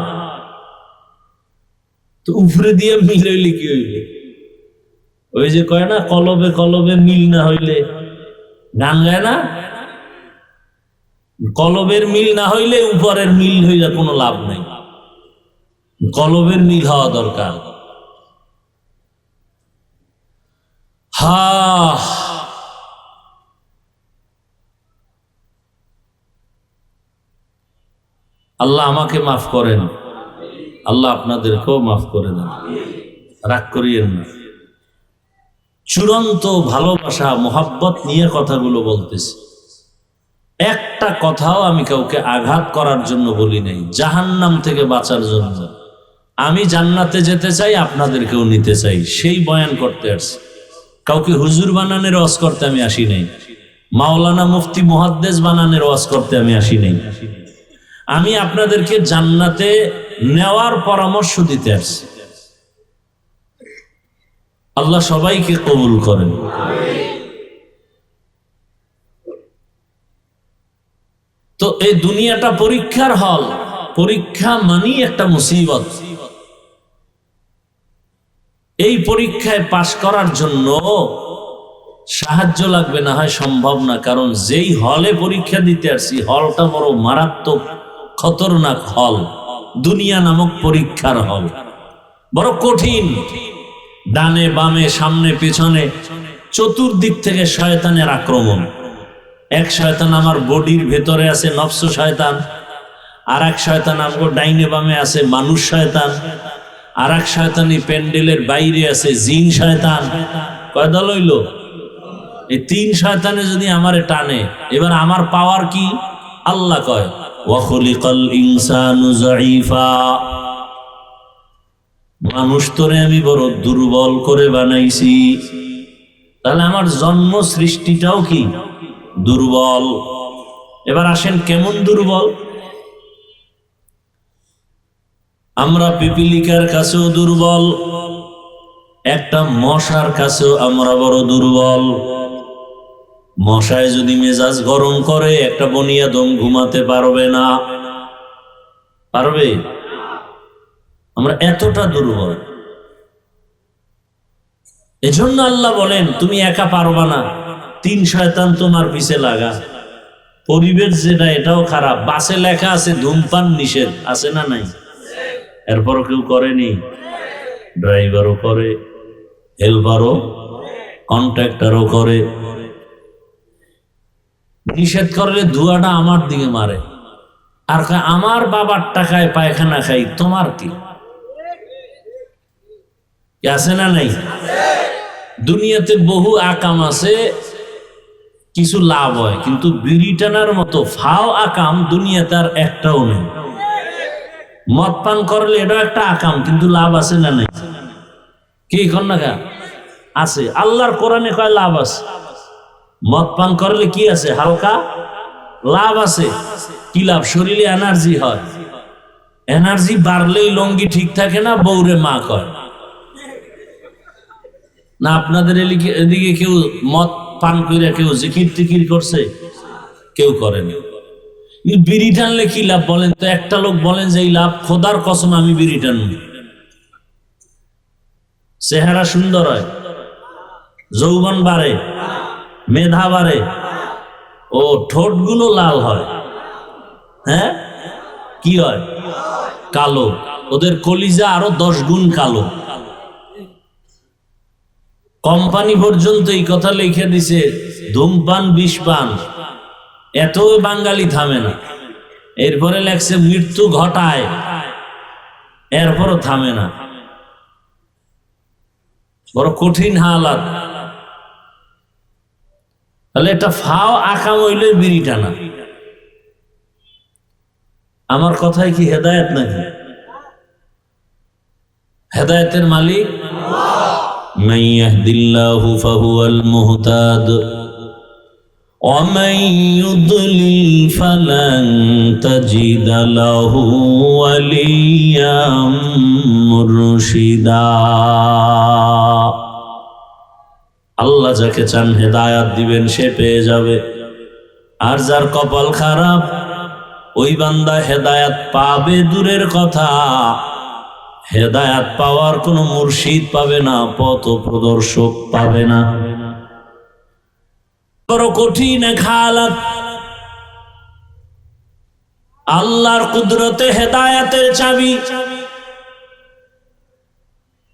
তো উপরে দিয়ে মিলাইলে কি হইলে? ওই যে কয় না, কলবে কলবে মিল না হইলে গান গায় না? কলবের মিল না হইলে উপরের মিল হইলে কোনো লাভ নাই। কলবের মিল হওয়া দরকার। আল্লাহ আমাকে মাফ করেন, আল্লাহ আপনাদেরকেও মাফ করে দেন, রাগ করিয়েন না। চূড়ান্ত ভালোবাসা মোহাব্বত নিয়ে কথাগুলো বলতেছি। একটা কথাও আমি কাউকে আঘাত করার জন্য বলি নাই, জাহান্নাম থেকে বাঁচার জন্য। আমি জান্নাতে যেতে চাই, আপনাদেরকেও নিতে চাই, সেই বয়ান করতে আসছি। কাউকে হুজুর বানানোর ওয়াজ করতে আমি আসি নাই, মাওলানা মুফতি মুহাদ্দিস বানানোর ওয়াজ করতে আমি আসি নাই। আমি আপনাদেরকে জান্নাতে নেওয়ার পরামর্শ দিতে আসছি। আল্লাহ সবাইকে কবুল করেন। তো এই দুনিয়াটা পরীক্ষার হল, পরীক্ষা মানেই একটা মুসিবত। এই পরীক্ষায় পাশ করার জন্য সাহায্য লাগবে, না হয় সম্ভব না। কারণ যেই হলে পরীক্ষা দিতে আসছি, হলটা বড় মারাত্মক খতরনাক হল। দুনিয়া নামক পরীক্ষার হল বড় কঠিন। ডানে বামে সামনে পেছনে চতুর্দিক থেকে শয়তানের আক্রমণ। এক শয়তান আমার বডির ভেতরে আছে, নফস শয়তান। আর এক শয়তান আমার ডাইনে বামে আছে, মানুষ শয়তান। আর এক শয়তানি প্যান্ডেলের বাইরে আছে, জিন শয়তান। কয় দল হইল? এই 3 শয়তানে যদি আমারে টানে, এবার আমার পাওয়ার কি? আল্লাহ কয় ওয়া খুলিকাল ইনসানু যায়ীফা, মানুষ তোরে আমি বড় দুর্বল করে বানাইছি। তাহলে আমার জন্ম সৃষ্টিটাও কি? দুর্বল। এবার আসেন কেমন দুর্বল। আমরা পিপিলিকার কাছেও দুর্বল, একটা মশার কাছেও আমরা বড় দুর্বল। মশায় যদি মেজাজ গরম করে একটা বনিয়াদম ঘুমাতে পারবে না, পারবে? আমরা এতটা দুর্বল। এজন্য আল্লাহ বলেন তুমি একা পারবা না, 3 শয়তান তোমার পিছে লাগা। পরিবেশ যেটা এটাও খারাপ, বাসে লেখা আছে ধূমপান নিষেধ, আছে না নাই? এরপরও কেউ করেনি। ড্রাইভারও করে, হেল্পারও, কন্ট্রাক্টরও করে। নিষেধ করলে ধোঁয়াটা আমার দিকে মারে, আর আমার বাবার টাকায় পায়খানা খাই, তোমার কি? আছে না নাই? দুনিয়াতে বহু আকাম আছে, কিছু লাভ হয়, কিন্তু বিড়ি টানার মতো ফাও আকাম দুনিয়াতে আর একটাও নেই। মদ পান করলে এটাও একটা আকাম, কিন্তু লাভ আছে না নাই? কি কন্যা আছে? আল্লাহর কোরআনে কয় লাভ আছে। মদ পান করলে কি আছে? হালকা লাভ আছে। কি লাভ? শরীরে এনার্জি হয়। এনার্জি বাড়লেই লঙ্গি ঠিক থাকে না, বউরে মা কয় না। আপনাদের এদিকে কেউ মদ পান করে কেউ জিকির টিকির করছে? কেউ করেনি। কিন্তু বিড়ি টানলে কি লাভ বলেন তো? একটা লোক বলেন যে এই লাভ, খোদার কসম আমি বিড়ি টানব। চেহারা সুন্দর হয়, যৌবন বাড়ে, মেধা বাড়ে, ও ঠোঁট গুলো লাল হয়। হ্যাঁ, কি হয়? কালো। ওদের কলিজা আরো 10 গুণ কালো। কোম্পানি পর্যন্ত এই কথা লিখে দিছে, ধূমপান বিষপান। এত বাঙালি থামে না। এরপরে লেখছে মৃত্যু ঘটায়, এরপরও থামে না। বড় কঠিন হালাত। তাহলে এটা ফাও আকাম হইলে বিড়ি টানা। আমার কথায় কি হেদায়েত নাকি? হেদায়েতের মালিক মান ইয়াহদিল্লাহু ফাহুয়াল মুহতাদ ওয়া মান ইউদ্লিল ফালান তাজিদ লাহু ওয়ালিয়াম মুরশিদা। আল্লাহ যাকে চান হেদায়াত দিবেন, সে পেয়ে যাবে। আর যার কপাল খারাপ, ওই বান্দা হেদায়াত পাবে দূরের কথা, হেদায়াত পাওয়ার কোনো মুর্শিদ পাবে না, পথ প্রদর্শক পাবে না। বড় কঠিন হালাত। আল্লাহর কুদরতে হেদায়াতের চাবি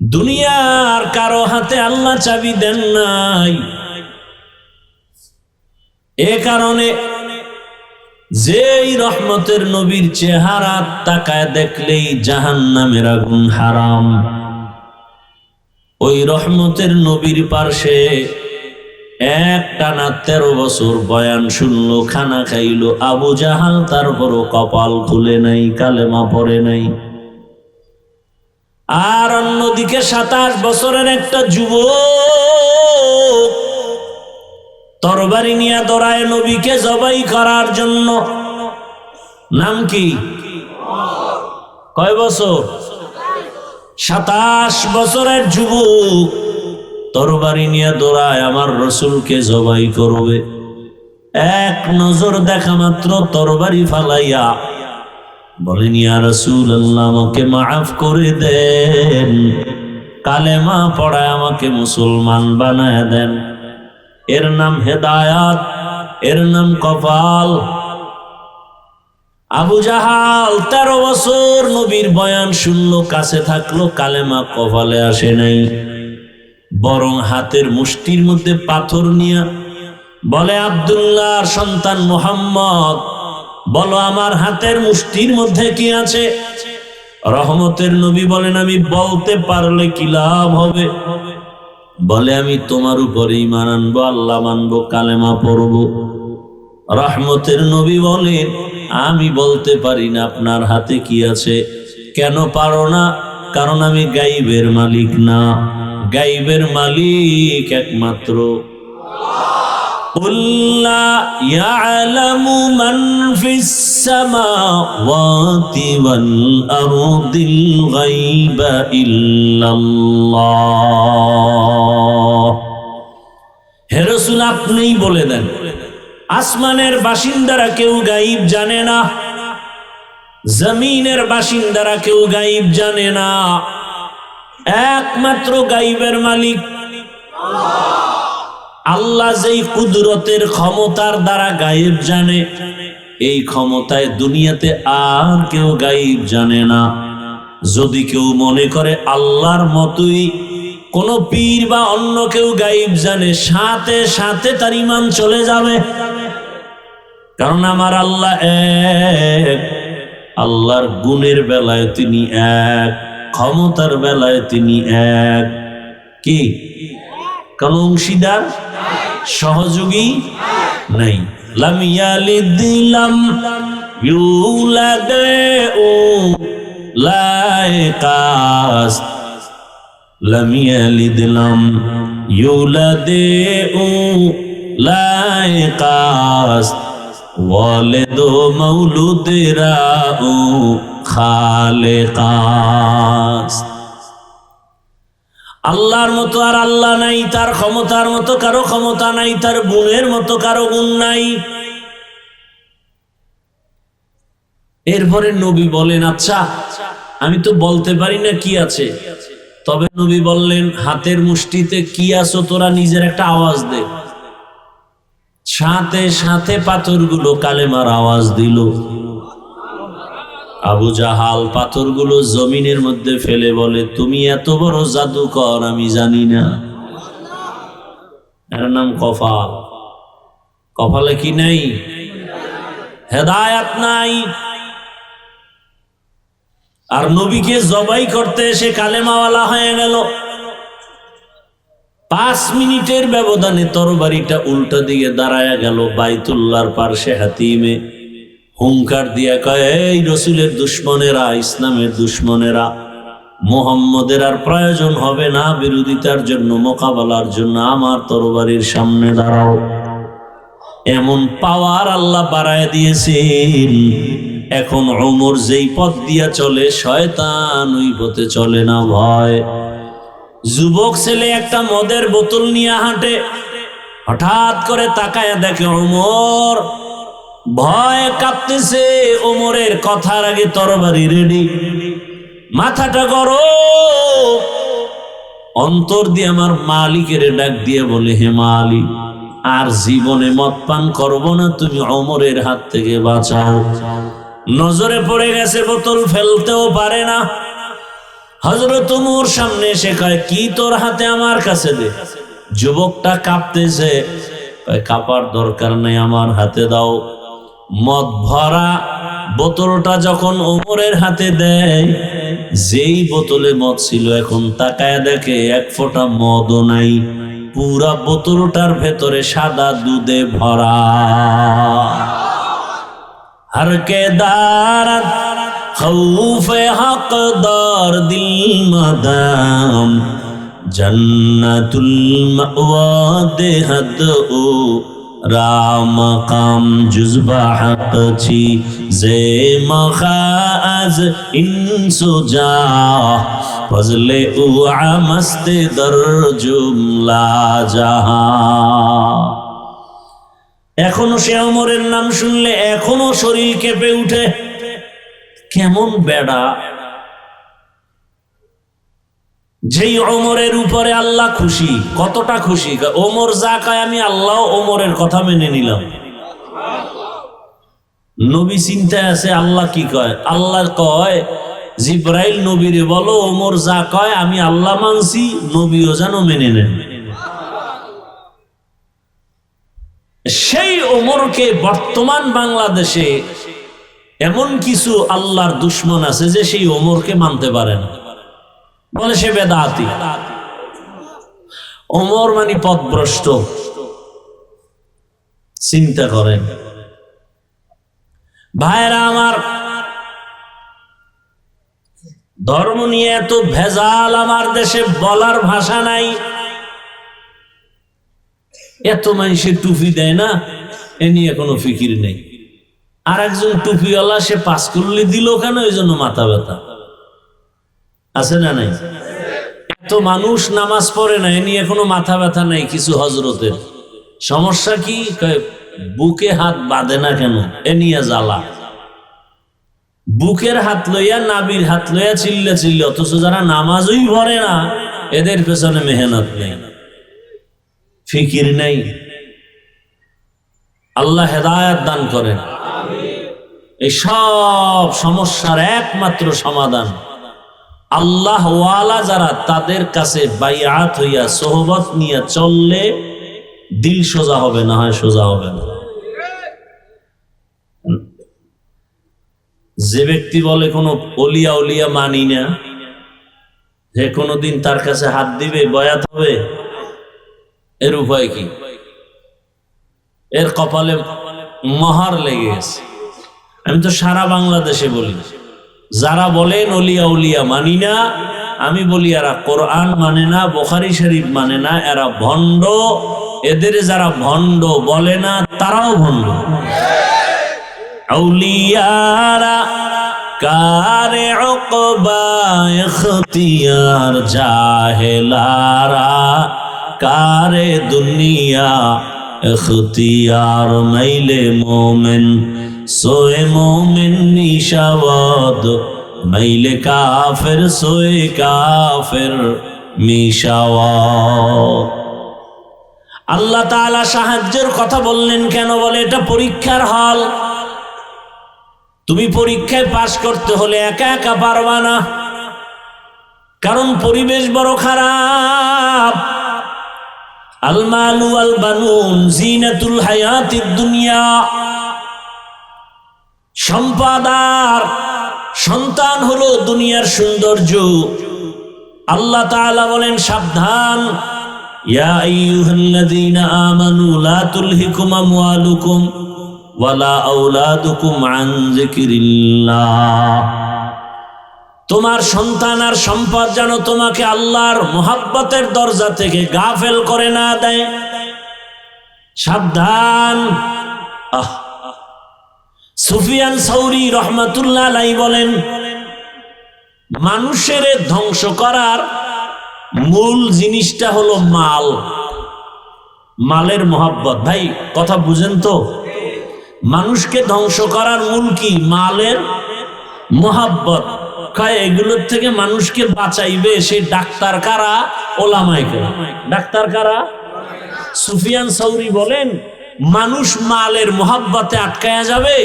দুনিয়ার কারো হাতে আল্লাহ চাবি দেন নাই। এ কারণে যেই রহমতের নবীর চেহারা তাকায় দেখলেই জাহান্নামের আগুন হারাম, ওই রহমতের নবীর পার্শ্বে একটানা 13 বছর বয়ান শুনলো, খানা খাইলো আবু জাহাল, তারপরও কপাল খুলে নাই, কালেমা পড়ে নাই। আর অন্যদিকে 27 বছরের একটা যুবক তরবারি নিয়ে দৌড়ায় নবীকে জবাই করার জন্য। নাম কি? কয় বছর? 27 বছরের যুবক তরবারি নিয়ে দৌড়ায় আমার রসুলকে জবাই করবে। এক নজর দেখা মাত্র তরবারি ফালাইয়া বলেন, ইয়া রাসূলুল্লাহ, আমাকে মাফ করে দেন, কালেমা পড়ায় আমাকে মুসলমান বানায় দেন। এর নাম হেদায়াত, এর নাম কপাল। আবু জাহাল 13 বছর নবীর বয়ান শুনলো, কাছে থাকলো, কালেমা কপালে আসে নাই, বরং হাতের মুষ্টির মধ্যে পাথর নিয়ে বলে, আব্দুল্লাহর সন্তান মুহাম্মদ, বলো আমার হাতের মুষ্টির মধ্যে কি আছে? রহমতের নবী বলেন, আমি বলতে পারলে কি লাভ হবে? বলে, আমি তোমার উপরে ঈমান আনবো, আল্লাহ মানবো, কালেমা পড়বো। রহমতের নবী বলেন, আমি বলতে পারি না আপনার হাতে কি আছে। কেন পারো না? কারণ আমি গাইবের মালিক না, গাইবের মালিক একমাত্র قل لا يعلم من في السماوات والأرض الغيب إلا الله। হে রাসূল, আপনিই বলে দেন, আসমানের বাসিন্দারা কেউ গায়েব জানে না, জমিনের বাসিন্দারা কেউ গায়েব জানে না, একমাত্র গায়েবের মালিক আল্লাহ। যেই কুদরতের ক্ষমতার দ্বারা গায়েব জানে, এই ক্ষমতায় দুনিয়াতে আর কেউ গায়েব জানে না। যদি কেউ মনে করে আল্লাহর মতোই কোন পীর বা অন্য কেউ গায়েব জানে, সাথে সাথে তার ঈমান চলে যাবে। কারণ আমার আল্লাহ এক, আল্লাহর গুণের বেলায় তিনি এক, ক্ষমতার বেলায় তিনি এক। কি কোন অংশীদার সহযোগী নাই। লাম ইয়ালিদ লাম ইউলাদ লা ইয়াকাস, লাম ইয়ালিদ লাম ইউলাদ লা ইয়াকাস, ওয়ালিদ মাউলুদেরা খালেকাস। আল্লাহর মতো আর আল্লাহ নাই, তার ক্ষমতার মতো কারো ক্ষমতা নাই, তার গুণের মতো কারো গুণ নাই। এরপরে নবী বলেন, আচ্ছা আমি তো বলতে পারি না কি আছে, তবে নবী বললেন, হাতের মুষ্টিতে কি আছো তোরা নিজের একটা আওয়াজ দে। সাথে সাথে পাথরগুলো কালেমার আওয়াজ দিল। আবু জাহাল পাথরগুলো জমিনের মধ্যে ফেলে বলে, তুমি এত বড় জাদুকর আমি জানি না। এর নাম কপাল। কপালে কি নাই? হেদায়াত নাই। আর নবীকে জবাই করতে এসে কালেমাওয়ালা হয়ে গেল। 5 মিনিটের ব্যবধানে তরবারিটা উল্টা দিকে দাঁড়ায়া গেল বাইতুল্লাহর পার্শ্বে হাতিমে। হুঙ্কার দিয়া কয়, এই রসুলের দুশ্মনেরা, ইসলামের দুশ্মনেরা, মুহাম্মদের আর প্রয়োজন হবে না বিরোধিতার জন্য, মোকাবেলার জন্য আমার তরবারির সামনে দাঁড়াও। এমন পাওয়ার আল্লাহ বাড়ায় দিয়েছেন, এখন ওমর যেই পথ দিয়া চলে শয়তান ওই পথে চলে না। ভয় যুবক ছেলে একটা মদের বোতল নিয়ে হাঁটে, হঠাৎ করে তাকায় দেখে ওমর, ভয় কাঁপতেছে। ওমরের কথার আগে তরবারি রেডি, মাথাটা গরম। অন্তর দিয়ে আমার মালিকের ডাক দিয়ে বলে, হে মালিক, আর জীবনে মদ পান করবো না, তুমি ওমরের হাত থেকে বাঁচাও। নজরে পড়ে গেছে, বোতল ফেলতেও পারে না। হযরত ওমর সামনে এসে কয়, কি তোর হাতে, আমার কাছে দে। যুবকটা কাঁপতেছে, কাঁপার দরকার নেই, আমার হাতে দাও। মদ ভরা বোতলটা যখন ওমরের হাতে দেয়, যেই বোতলে মদ ছিল, এখন তাকায় দেখে 1 ফোঁটা মদও নাই, পুরা বোতলটার ভেতরে সাদা দুধে ভরা। हर के दारत खौफे हकदार दिल मदाम जन्नतुल मअवा देहद ओ राम काम जुज़बा हक छी जे मखाज इंसो जा फजले उआ मस्ते दर जुमला जहां। এখনো সে ওমরের নাম শুনলে এখনো শরীর কেঁপে উঠে। কেমন বেড়া, যেই ওমরের উপরে আল্লাহ খুশি। কতটা খুশি, ওমর যা কয় আমি আল্লাহ ওমরের কথা মেনে নিলাম। নবী চিন্তায় আছে আল্লাহ কি কয়। আল্লাহ কয়, জিব্রাইল নবীরে বলো ওমর যা কয় আমি আল্লাহ মানছি, নবীও যেন মেনে নেন। সেই ওমরকে বর্তমান বাংলাদেশে এমন কিছু আল্লাহর দুশ্মন আছে যে সেই ওমরকে মানতে পারে না, বলে সে বেদাতি। ওমর মানে পথভ্রষ্ট। চিন্তা করেন ভাইরা আমার, ধর্ম নিয়ে এত ভেজাল আমার দেশে বলার ভাষা নাই। এত মানুষের টুপি দেয় না, এ নিয়ে কোনো ফিকির নেই। আর একজন টুপিওয়ালা সে পাস করলে দিল কেন, এই জন্য মাথা ব্যথা আছে না নাই? এত মানুষ নামাজ পড়ে না, এ নিয়ে কোনো মাথা ব্যথা নাই। কিছু হজরতের সমস্যা কি, বুকে হাত বাঁধে না কেন, এ নিয়ে জ্বালা। বুকের হাত লইয়া নাবির হাত লইয়া চিল্লে চিল্লে, অথচ যারা নামাজই পড়ে না এদের পেছনে মেহনত নেই, ফিকির নেই। আল্লাহ হেদায়েত দান করেন। এই সব সমস্যার একমাত্র সমাধান আল্লাহ ওয়ালা যারা, তাদের কাছে বাইআত হইয়া সোহবত নিয়ে চললে দিল সোজা হবে, না হয় সোজা হবে না। যে ব্যক্তি বলে কোনো অলিয়া উলিয়া মানি না, যে কোনোদিন তার কাছে হাত দিবে বয়াত হবে, এর উপায় কি? এর কপালে মহার লেগে গেছে। আমি তো সারা বাংলাদেশে বলি, যারা বলেন অলিয়া উলিয়া মানি না, আমি বলি এরা কোরআন মানে না, বুখারী শরীফ মানে না, এরা ভণ্ড। এদের যারা ভণ্ড বলে না তারাও ভণ্ড। আউলিয়ারা কারে উকবা ইখতিয়ার, জাহেলারা কারে দুনিয়া ইখতিয়ার। মাইলে মোমেন সোয়ে মোমেন নিশাওয়াদ, মাইলে কাফের সোয়ে কাফের মিশাওয়াদ। আল্লাহ তাআলা সাহায্যের কথা বললেন কেন? বলে এটা পরীক্ষার হল। তুমি পরীক্ষায় পাশ করতে হলে একা একা পারবা না, কারণ পরিবেশ বড় খারাপ। আল মালু আল বানুন জিনাতুল হায়াতিদ দুনিয়া। সম্পদ আর সন্তান হলো দুনিয়ার সৌন্দর্য। আল্লাহ তাআলা বলেন সাবধান, ইয়া আইয়ুহাল্লাযীনা আমানু লা তুলহিকুম আমওয়ালুকুম ওয়ালা আওলাদুকুম আন যিকরিল্লাহ। তোমার সন্তান আর সম্পদ যেন তোমাকে আল্লাহর মুহাব্বতের দরজা থেকে গাফেল করে না দেয়। সাবধান। সুফিয়ান সাউরি রহমাতুল্লাহ আলাইহি বলেন, মানুষের ধ্বংস করার মূল জিনিসটা হলো মাল, মালের মোহাব্বত। ভাই কথা বুঝেন তো? মানুষকে ধ্বংস করার মূল কি? মালের মোহাব্বত। এগুলোর থেকে মানুষকে বাঁচাইবে সে ডাক্তার কারা? ওলামায়ে কেরাম। ডাক্তার কারা? সুফিয়ান সাউরি বলেন, মানুষ মালের মোহাব্বতে আটকায়া যাবে,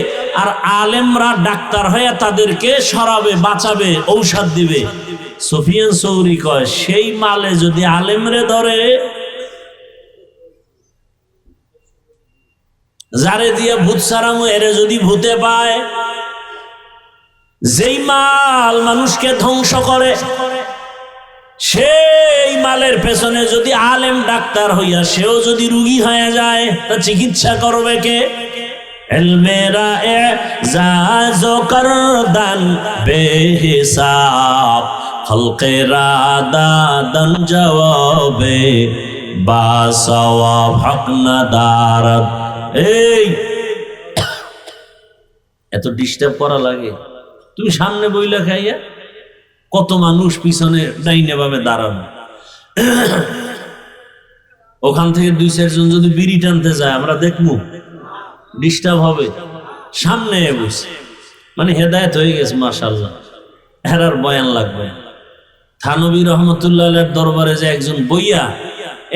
আর আলেমরা ডাক্তার হয়ে তাদেরকে সরাবে, বাঁচাবে, ঔষধ দিবে। সুফিয়ান সাউরি কয়, সেই মালে যদি আলেমরে ধরে, যারে দিয়ে ভূত সারামু এরে যদি ভূতে পায়, যেই মাল মানুষকে ধ্বংস করে, সেই মালের পেছনে যদি আলেম ডাক্তার হইয়া সেও যদি রুগী হয়ে যায়, তা চিকিৎসা করবে কে? এলমেরা এজাজ করদান বেহিসাব, খলকেরা দাদান জবাবে বাসওয়াব হক না দারদ। এই এত ডিস্টার্ব করা লাগে? তুমি সামনে বইলা খাইয়া, কত মানুষ পিছনে ডাইনে ভাবে দাঁড়ানো, ওখান থেকে দুই চারজন যদি বিড়ি টানতে যায় আমরা দেখবো, ডিস্টার্ব হবে। সামনে বসে মানে হেদায়েত হয়ে গেছে মাশাআল্লাহ, এরার বয়ান লাগবে। থানবী রহমতুল্লাহ আলাইহির দরবারে যে একজন বইয়া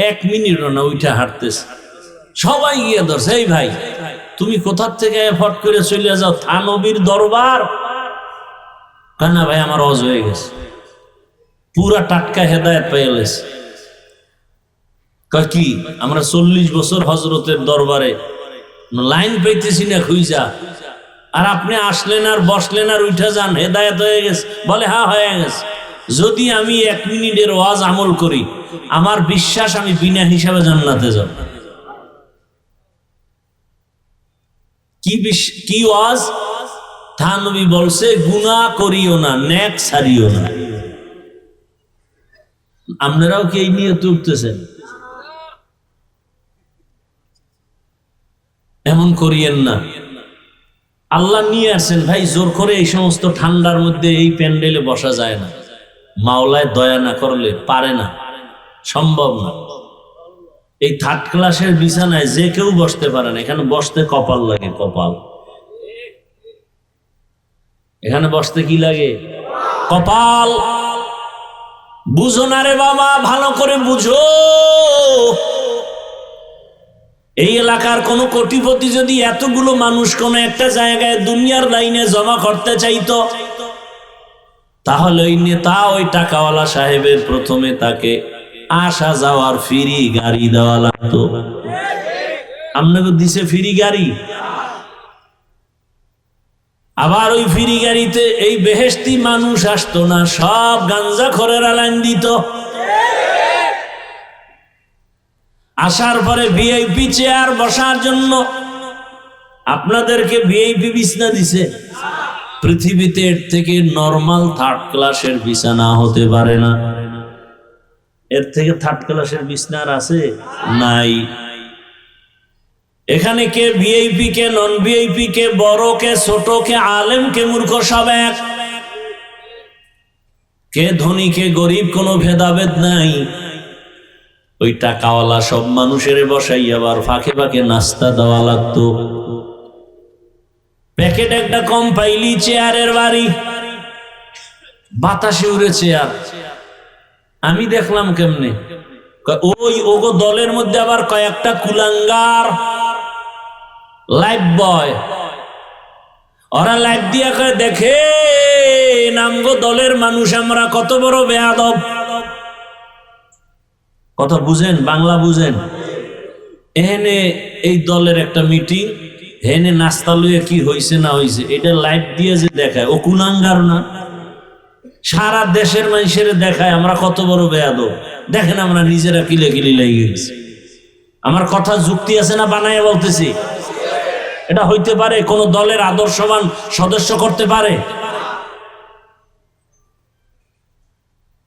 1 মিনিটও না উঠা হাঁটতেছে, সবাই গিয়ে ধরছে, এই ভাই তুমি কোথা থেকে ফট করে চলে যাও থানবীর দরবার? কেন ভাই আমার অজ হয়ে গেছে, পুরা টাটকা হেদায়েত পেয়ে গেছে। কি আমরা 40 বছর হজরতের দরবারে লাইন পাইতেছি না খুঁজা, আর আপনি আসলেন আর বসলেন আর উঠা যান, হেদায়েত হয়ে গেছে? বলে হ্যাঁ হয়ে গেছে। যদি আমি 1 মিনিটের ওয়াজ আমল করি, আমার বিশ্বাস আমি বিনা হিসাবে জান্নাতে যাব। কি ওয়াজ? থানবী বলছে গুনাহ করিও না, নেক ছাড়িও না। আপনারাও কি এই নিয়ে উঠতেছেন? এমন করিয়েন না। আল্লাহ নিয়ে আসছেন ভাই, জোর করে এই সমস্ত ঠান্ডার মধ্যে এই প্যান্ডেলে বসা যায় না। মাওলায় দয়া না করলে পারে না, সম্ভব না। এই থার্ড ক্লাসের বিছানায় যে কেউ বসতে পারে না। এখানে বসতে কপাল লাগে, কপাল। এখানে বসতে কি লাগে? কপাল। বুঝো না রে বাবা, ভালো করে বুঝো। এই এলাকার কোন কোটিপতি যদি এতগুলো মানুষ কোন একটা জায়গায় দুনিয়ার লাইনে জমা করতে চাইতো, তাহলে ওই নেতা, ওই টাকাওয়ালা সাহেবের প্রথমে তাকে আসা যাওয়ার ফ্রি গাড়ি দেওয়া লাগতো। আপনাকে দিছে ফ্রি গাড়ি, আবার ওই ফ্রি গাড়িতে এই বেহেশতি মানুষ আসতো না, সব গাঞ্জাখোরেরা লাইন দিত। আসার পরে ভিআইপি চেয়ার বসার জন্য আপনাদেরকে ভিআইপি বিছানা দিছে। পৃথিবীতে এর থেকে নরমাল থার্ড ক্লাসের বিছানা হতে পারে না। এর থেকে থার্ড ক্লাসের বিছানা আছে? নাই। এখানে কে ভিআইপি, কে নন ভিআইপি, কে বড়, কে ছোট, কে আলেম, কে মূর্খ, সব এক। কে ধনী, কে গরিব, কোনো ভেদাভেদ নাই। ওই টাকাওয়ালা সব মানুষের বসাই আবার ফাঁকে ফাঁকে নাস্তা দেওয়া লাগতো। প্যাকেট একটা কম পাইলি চেয়ারের বাড়ি, বাতাসে উড়ে চেয়ার। আমি দেখলাম কেমনে, ওই ওগো দলের মধ্যে আবার কয়েকটা কুলাঙ্গার লাইফ বয়, ওরা লাইফ দিয়া কয়, দেখে নামগো দলের মানুষ আমরা কত বড় বেয়াদব। কথা বুঝেন, বাংলা বুঝেন? এখানে এই দলের একটা মিটিং, হেনে নাস্তা লইয়া কি হয়েছে না হয়েছে এটা লাইভ দিয়ে যে দেখায়, ও কুলাঙ্গার না? সারা দেশের মানুষের দেখায় আমরা কত বড় বেয়াদব। দেখেন আমরা নিজেরা কিলে কিলি লেগে গেছি। আমার কথা যুক্তি আছে না বানাইয়া বলতেছি? এটা হইতে পারে কোন দলের আদর্শবান সদস্য করতে পারে?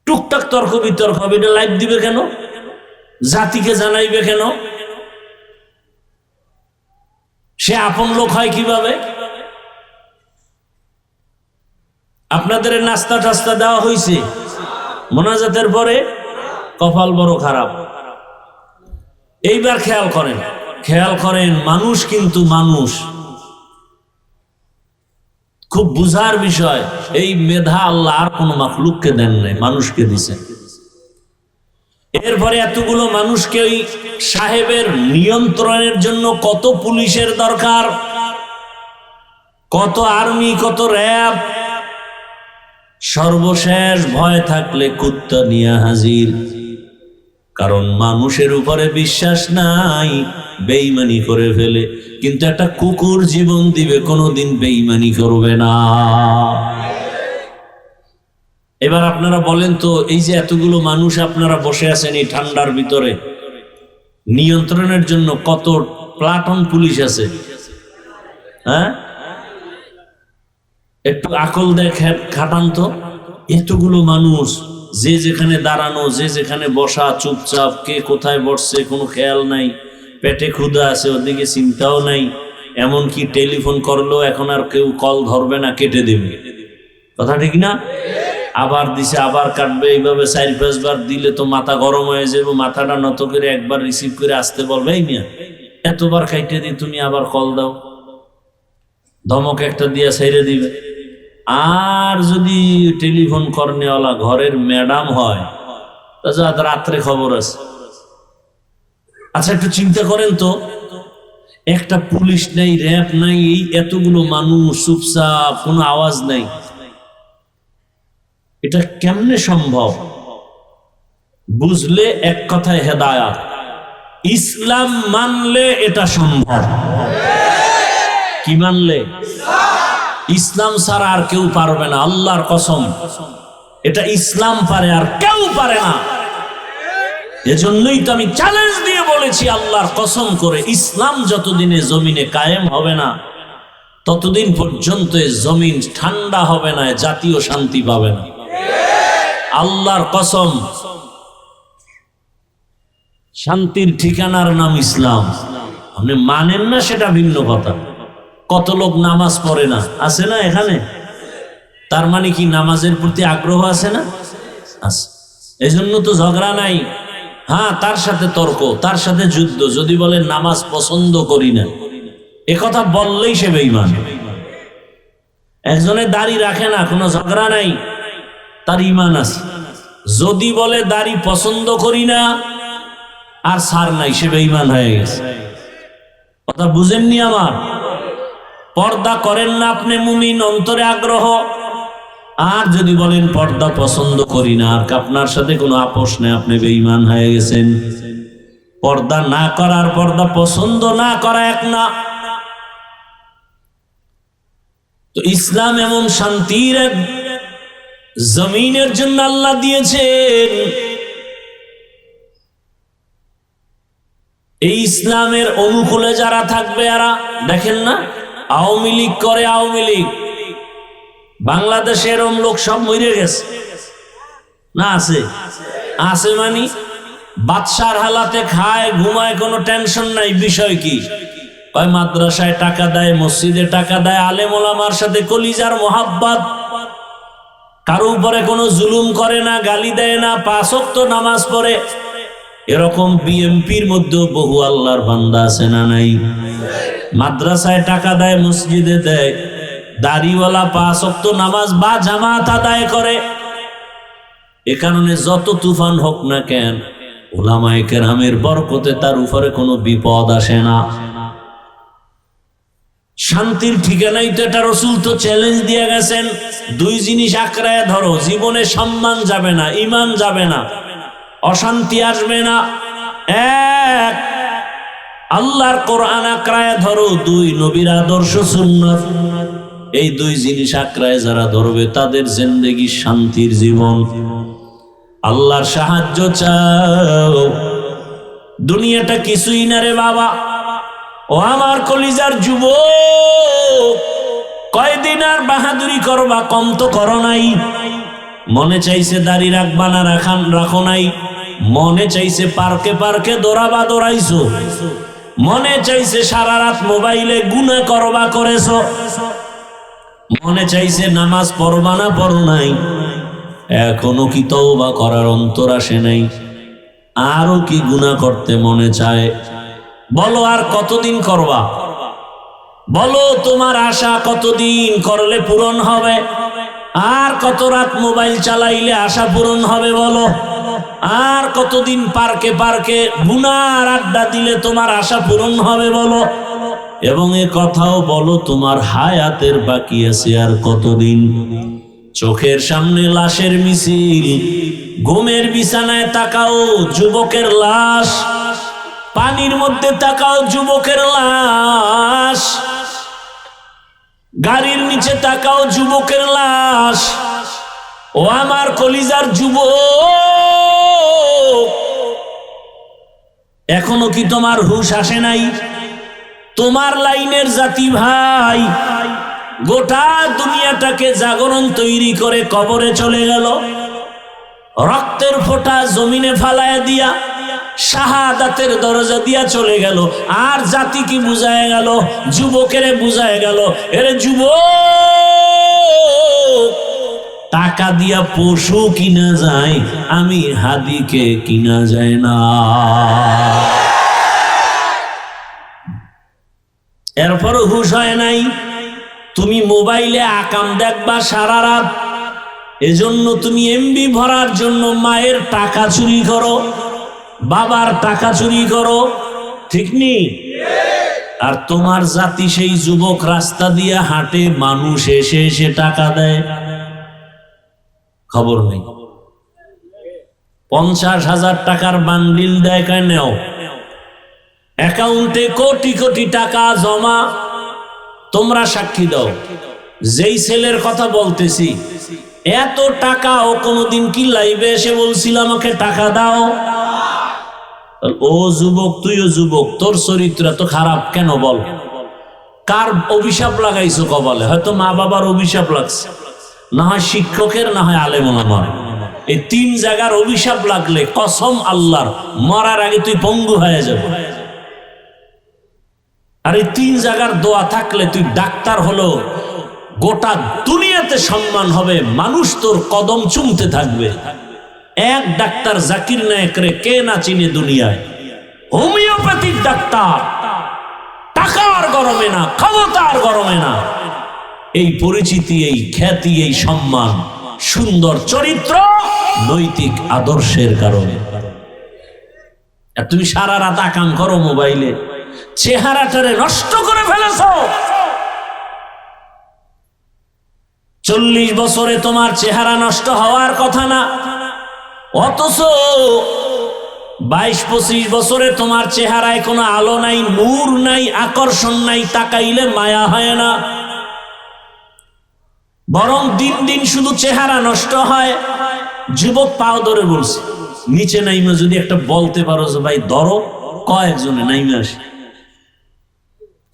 টুকটাক তর্ক বিতর্ক হবে, এটা লাইভ দিবে কেন? জাতিকে জানাইবে কেন? সে আপন লোক হয় কিভাবে? আপনাদের নাস্তা টাস্তা দেওয়া হয়েছে মোনাজাতের পরে? কপাল বড় খারাপ। এইবার খেয়াল করেন, খেয়াল করেন, মানুষ কিন্তু মানুষ, খুব বুঝার বিষয়। এই মেধা আল্লাহ আর কোন মাখলুককে দেন নাই, মানুষকে দিছেন। এরপরে এতগুলো মানুষকে ওই সাহেবের নিয়ন্ত্রণের জন্য কত পুলিশের দরকার, কত আর্মি, কত র্যাব। সর্বশেষ ভয় থাকলে কুত্তা নিয়ে হাজির। কারণ মানুষের উপরে বিশ্বাস নাই, বেঈমানি করে ফেলে। কিন্তু একটা কুকুর জীবন দিবে, কোনোদিন বেঈমানি করবে না। এবার আপনারা বলেন তো, এই যে এতগুলো মানুষ আপনারা বসে আছেন এই ঠান্ডার ভিতরে, নিয়ন্ত্রণের জন্য কত প্লাটুন পুলিশ আছে? হ্যাঁ, একটু আকল দেখে খাটান তো। এতগুলো মানুষ, যে যেখানে দাঁড়ানো, যে যেখানে বসা, চুপচাপ, কে কোথায় বসছে কোনো খেয়াল নাই। পেটে ক্ষুধা আছে, ওদিকে চিন্তাও নাই। এমনকি টেলিফোন করলেও এখন আর কেউ কল ধরবে না, কেটে দেবে। কথা ঠিক না? আবার দিছে, আবার কাটবে, এইভাবে 4-5 বার দিলে তো মাথা গরম হয়ে যাবে। মাথাটা নত করে একবার রিসিভ করে আসতে বলবে, এই মিয়া এতবার কাইটে দি, তুমি আবার কল দাও। ধমক একটা দিয়া ছেড়ে দিবে। আর যদি টেলিফোন করনেওয়ালা ঘরের ম্যাডাম হয়, তা রাত্রে খবর আছে। আচ্ছা একটু চিন্তা করেন তো, একটা পুলিশ নাই, র্যাব নাই, এই এতগুলো মানুষ চুপচাপ, কোনো আওয়াজ নাই। এটা কেমনে সম্ভব? বুঝলে এক কথায় হেদায়াত। ইসলাম মানলে এটা সম্ভব। কি মানলে? ইসলাম ছাড়া আর কেউ পারবে না, আল্লাহর কসম। এটা ইসলাম পারে, আর কেউ পারে না। এজন্যই তো আমি চ্যালেঞ্জ দিয়ে বলেছি, আল্লাহর কসম করে, ইসলাম যতদিনে জমিনে কায়েম হবে না, ততদিন পর্যন্ত জমিন ঠান্ডা হবে না, জাতীয় শান্তি পাবে না। আল্লাহর কসম, শান্তির ঠিকানার নাম ইসলাম। আপনি মানেন না সেটা ভিন্ন কথা। কত লোক নামাজ পড়ে না, আছে না এখানে? তার মানে কি নামাজের প্রতি আগ্রহ আছে না? আছে। এজন্য তো ঝগড়া নাই। হ্যাঁ, তার সাথে তর্ক, তার সাথে যুদ্ধ। যদি বলে নামাজ পছন্দ করি না, এ কথা বললেই সে বেঈমান। একজনে দাড়ি রাখে না, কোনো ঝগড়া নাই, তার ঈমান আছে। যদি বলে দাড়ি পছন্দ করি না আর ছাড় নাই, সে বেঈমান হয়ে গেছে। কথা বুঝেননি আমার? পর্দা করেন না আপনি মুমিন, অন্তরে আগ্রহ। আর যদি বলেন পর্দা পছন্দ করি না, আর আপনার সাথে কোনো আপোষ নেই, আপনি বেঈমান হয়ে গেছেন। পর্দা না করার পর্দা পছন্দ না করা এক না। তো ইসলাম এমন শান্তির এক জমিনের জন্য আল্লাহ দিয়েছেন। এই ইসলামের অনুকূলে যারা থাকবে, এরা দেখেন না আওয়ামী লীগ করে, আওয়ামী লীগ। বাংলাদেশে এরম লোক সব মরে গেছে না? আছে, আছে মানে বাদশার হালাতে খায় ঘুমায়, কোনো টেনশন নাই। বিষয় কি? কয় মাদ্রাসায় টাকা দেয়, মসজিদে টাকা দেয়, আলেম ওলামার সাথে কলিজার মোহাব্বত, কারো উপরে কোনো জুলুম করে না, গালি দেয় না, 5 ওয়াক্ত নামাজ পড়ে। এরকম বিএমপির মধ্যে বহু আল্লাহর বান্দা আছে না নাই? মাদ্রাসায় টাকা দেয়, মসজিদে দেয়, দাড়িওয়ালা 5 ওয়াক্ত নামাজ বা জামাত আদায় করে। এ কারণে যত তুফান হোক না কেন, উলামায়ে কেরামের বরকতে তার উপরে কোনো বিপদ আসে না। শান্তির ঠিকানাই তো এটা। রাসূল তো চ্যালেঞ্জ দিয়ে গেছেন, 2 জিনিস আঁকড়ায় ধরো, জীবনে সম্মান যাবে না, ঈমান যাবে না, অশান্তি আসবে না। 1, আল্লাহর কোরআন আঁকড়ায় ধরো, 2, নবীর আদর্শ সুন্নাত। এই 2 জিনিস আঁকড়ায় যারা ধরবে, তাদের জিন্দেগি শান্তির জীবন। আল্লাহর সাহায্য চাও, দুনিয়াটা কিছুই না রে বাবা। ও আমার কলিজার যুবক, কয়দিন আর বাহাদুরি করবা? কম তো করো নাই। মনে চাইছে দাড়ি রাখবা না, রাখো নাই। মনে চাইছে পার্কে পার্কে দৌড়াবা, দৌড়াইছো। মনে চাইছে সারা রাত মোবাইলে গুনাহ করবা, করেছো। মনে চাইছে নামাজ পড়বা না, পড়ো নাই। এখনো কি তওবা করার অন্তর আসে নাই? আরো কি গুনাহ করতে মনে চায়? বলো আর কতদিন করবা? বলো তোমার আশা কতদিন করলে পূরণ হবে? আর কত রাত মোবাইল চালাইলে আশা পূরণ হবে বলো? আর কতদিন পার্কে পার্কে গুনার আড্ডা দিলে তোমার আশা পূরণ হবে বলো? এবং এ কথাও বলো, তোমার হায়াতের বাকি আছে আর কতদিন? চোখের সামনে লাশের মিছিল, ঘুমের বিছানায় তাকাও যুবকের লাশ, পানির মধ্যে তাকাও যুবকের লাশ, গাড়ির নিচে তাকাও যুবকের লাশ। ও আমার কলিজার যুবক, এখনো কি তোমার হুঁশ আসে নাই? তোমার লাইনের জাতি ভাই গোটা দুনিয়াটাকে জাগরণ তৈরি করে কবরে চলে গেল, রক্তের ফোঁটা জমিনে ফালায় দিয়া শাহাদাতের দরজা দিয়া চলে গেল। আর জাতি কি বুঝায় গেল? যুবকেরে বুঝায় গেল, এরে যুবক, টাকা দিয়া পশু কিনা যায়, আমি হাদিকে কিনা যায় না। এরপরও হুঁশ হয় নাই। তুমি মোবাইলে আকাম দেখবা সারা রাত, এজন্য তুমি এমবি ভরার জন্য মায়ের টাকা চুরি করো, বাবার টাকা চুরি করো, ঠিক নেই? আর তোমার জাতি সেই যুবক রাস্তা দিয়ে হাঁটে, মানুষ এসে এসে টাকা দেয়, খবর নেই। 50,000 টাকার বান্ডিল দেয়, কেনেও অ্যাকাউন্টে কোটি কোটি টাকা জমা। তোমরা সাক্ষী দাও, যেই ছেলের কথা বলতেছি, এত টাকা ও কোনোদিন কি লাইভে এসে বলছিল আমাকে টাকা দাও? ও যুবক, তুইও যুবক, তোর চরিত্র এত খারাপ কেন বল? কার অভিশাপ লাগাইছো কপালে? হয়তো মা বাবার অভিশাপ লাগছে, না হয় শিক্ষকের, না হয় আলেম ওলামার। এই 3 জায়গার অভিশাপ লাগলে কসম আল্লাহর, মরার আগে তুই পঙ্গু হয়ে যাবে। আর এই 3 জায়গার দোয়া থাকলে তুই ডাক্তার হলো গোটা দুনিয়াতে সম্মান হবে, মানুষ তোর কদম চুমতে থাকবে। এক ডাক্তার জাকির নায়েকরে কে না চিনে দুনিয়ায়? হোমিওপ্যাথিক ডাক্তার, টাকার গরমে না, ক্ষমতার গরমে না, এই পরিচিতি, এই খ্যাতি, এই সম্মান, সুন্দর চরিত্র, নৈতিক আদর্শের কারণে। আর তুমি সারা রাত আকাম করো মোবাইলে, চেহারাটারে নষ্ট করে ফেলেছ। 40 বছরে তোমার চেহারা নষ্ট হওয়ার কথা না, অথচ 22-25 বছরে তোমার চেহারায় কোনো আলো নাই, নূর নাই, আকর্ষণ নাই, তাকাইলে মায়া হয় না, বরং দিন দিন শুধু চেহারা নষ্ট হয়। যুবক পাও ধরে বলছে, নিচে নাইমে যদি একটা বলতে পারো যে ভাই ধরো, কয়েকজনে নাইমে আসে।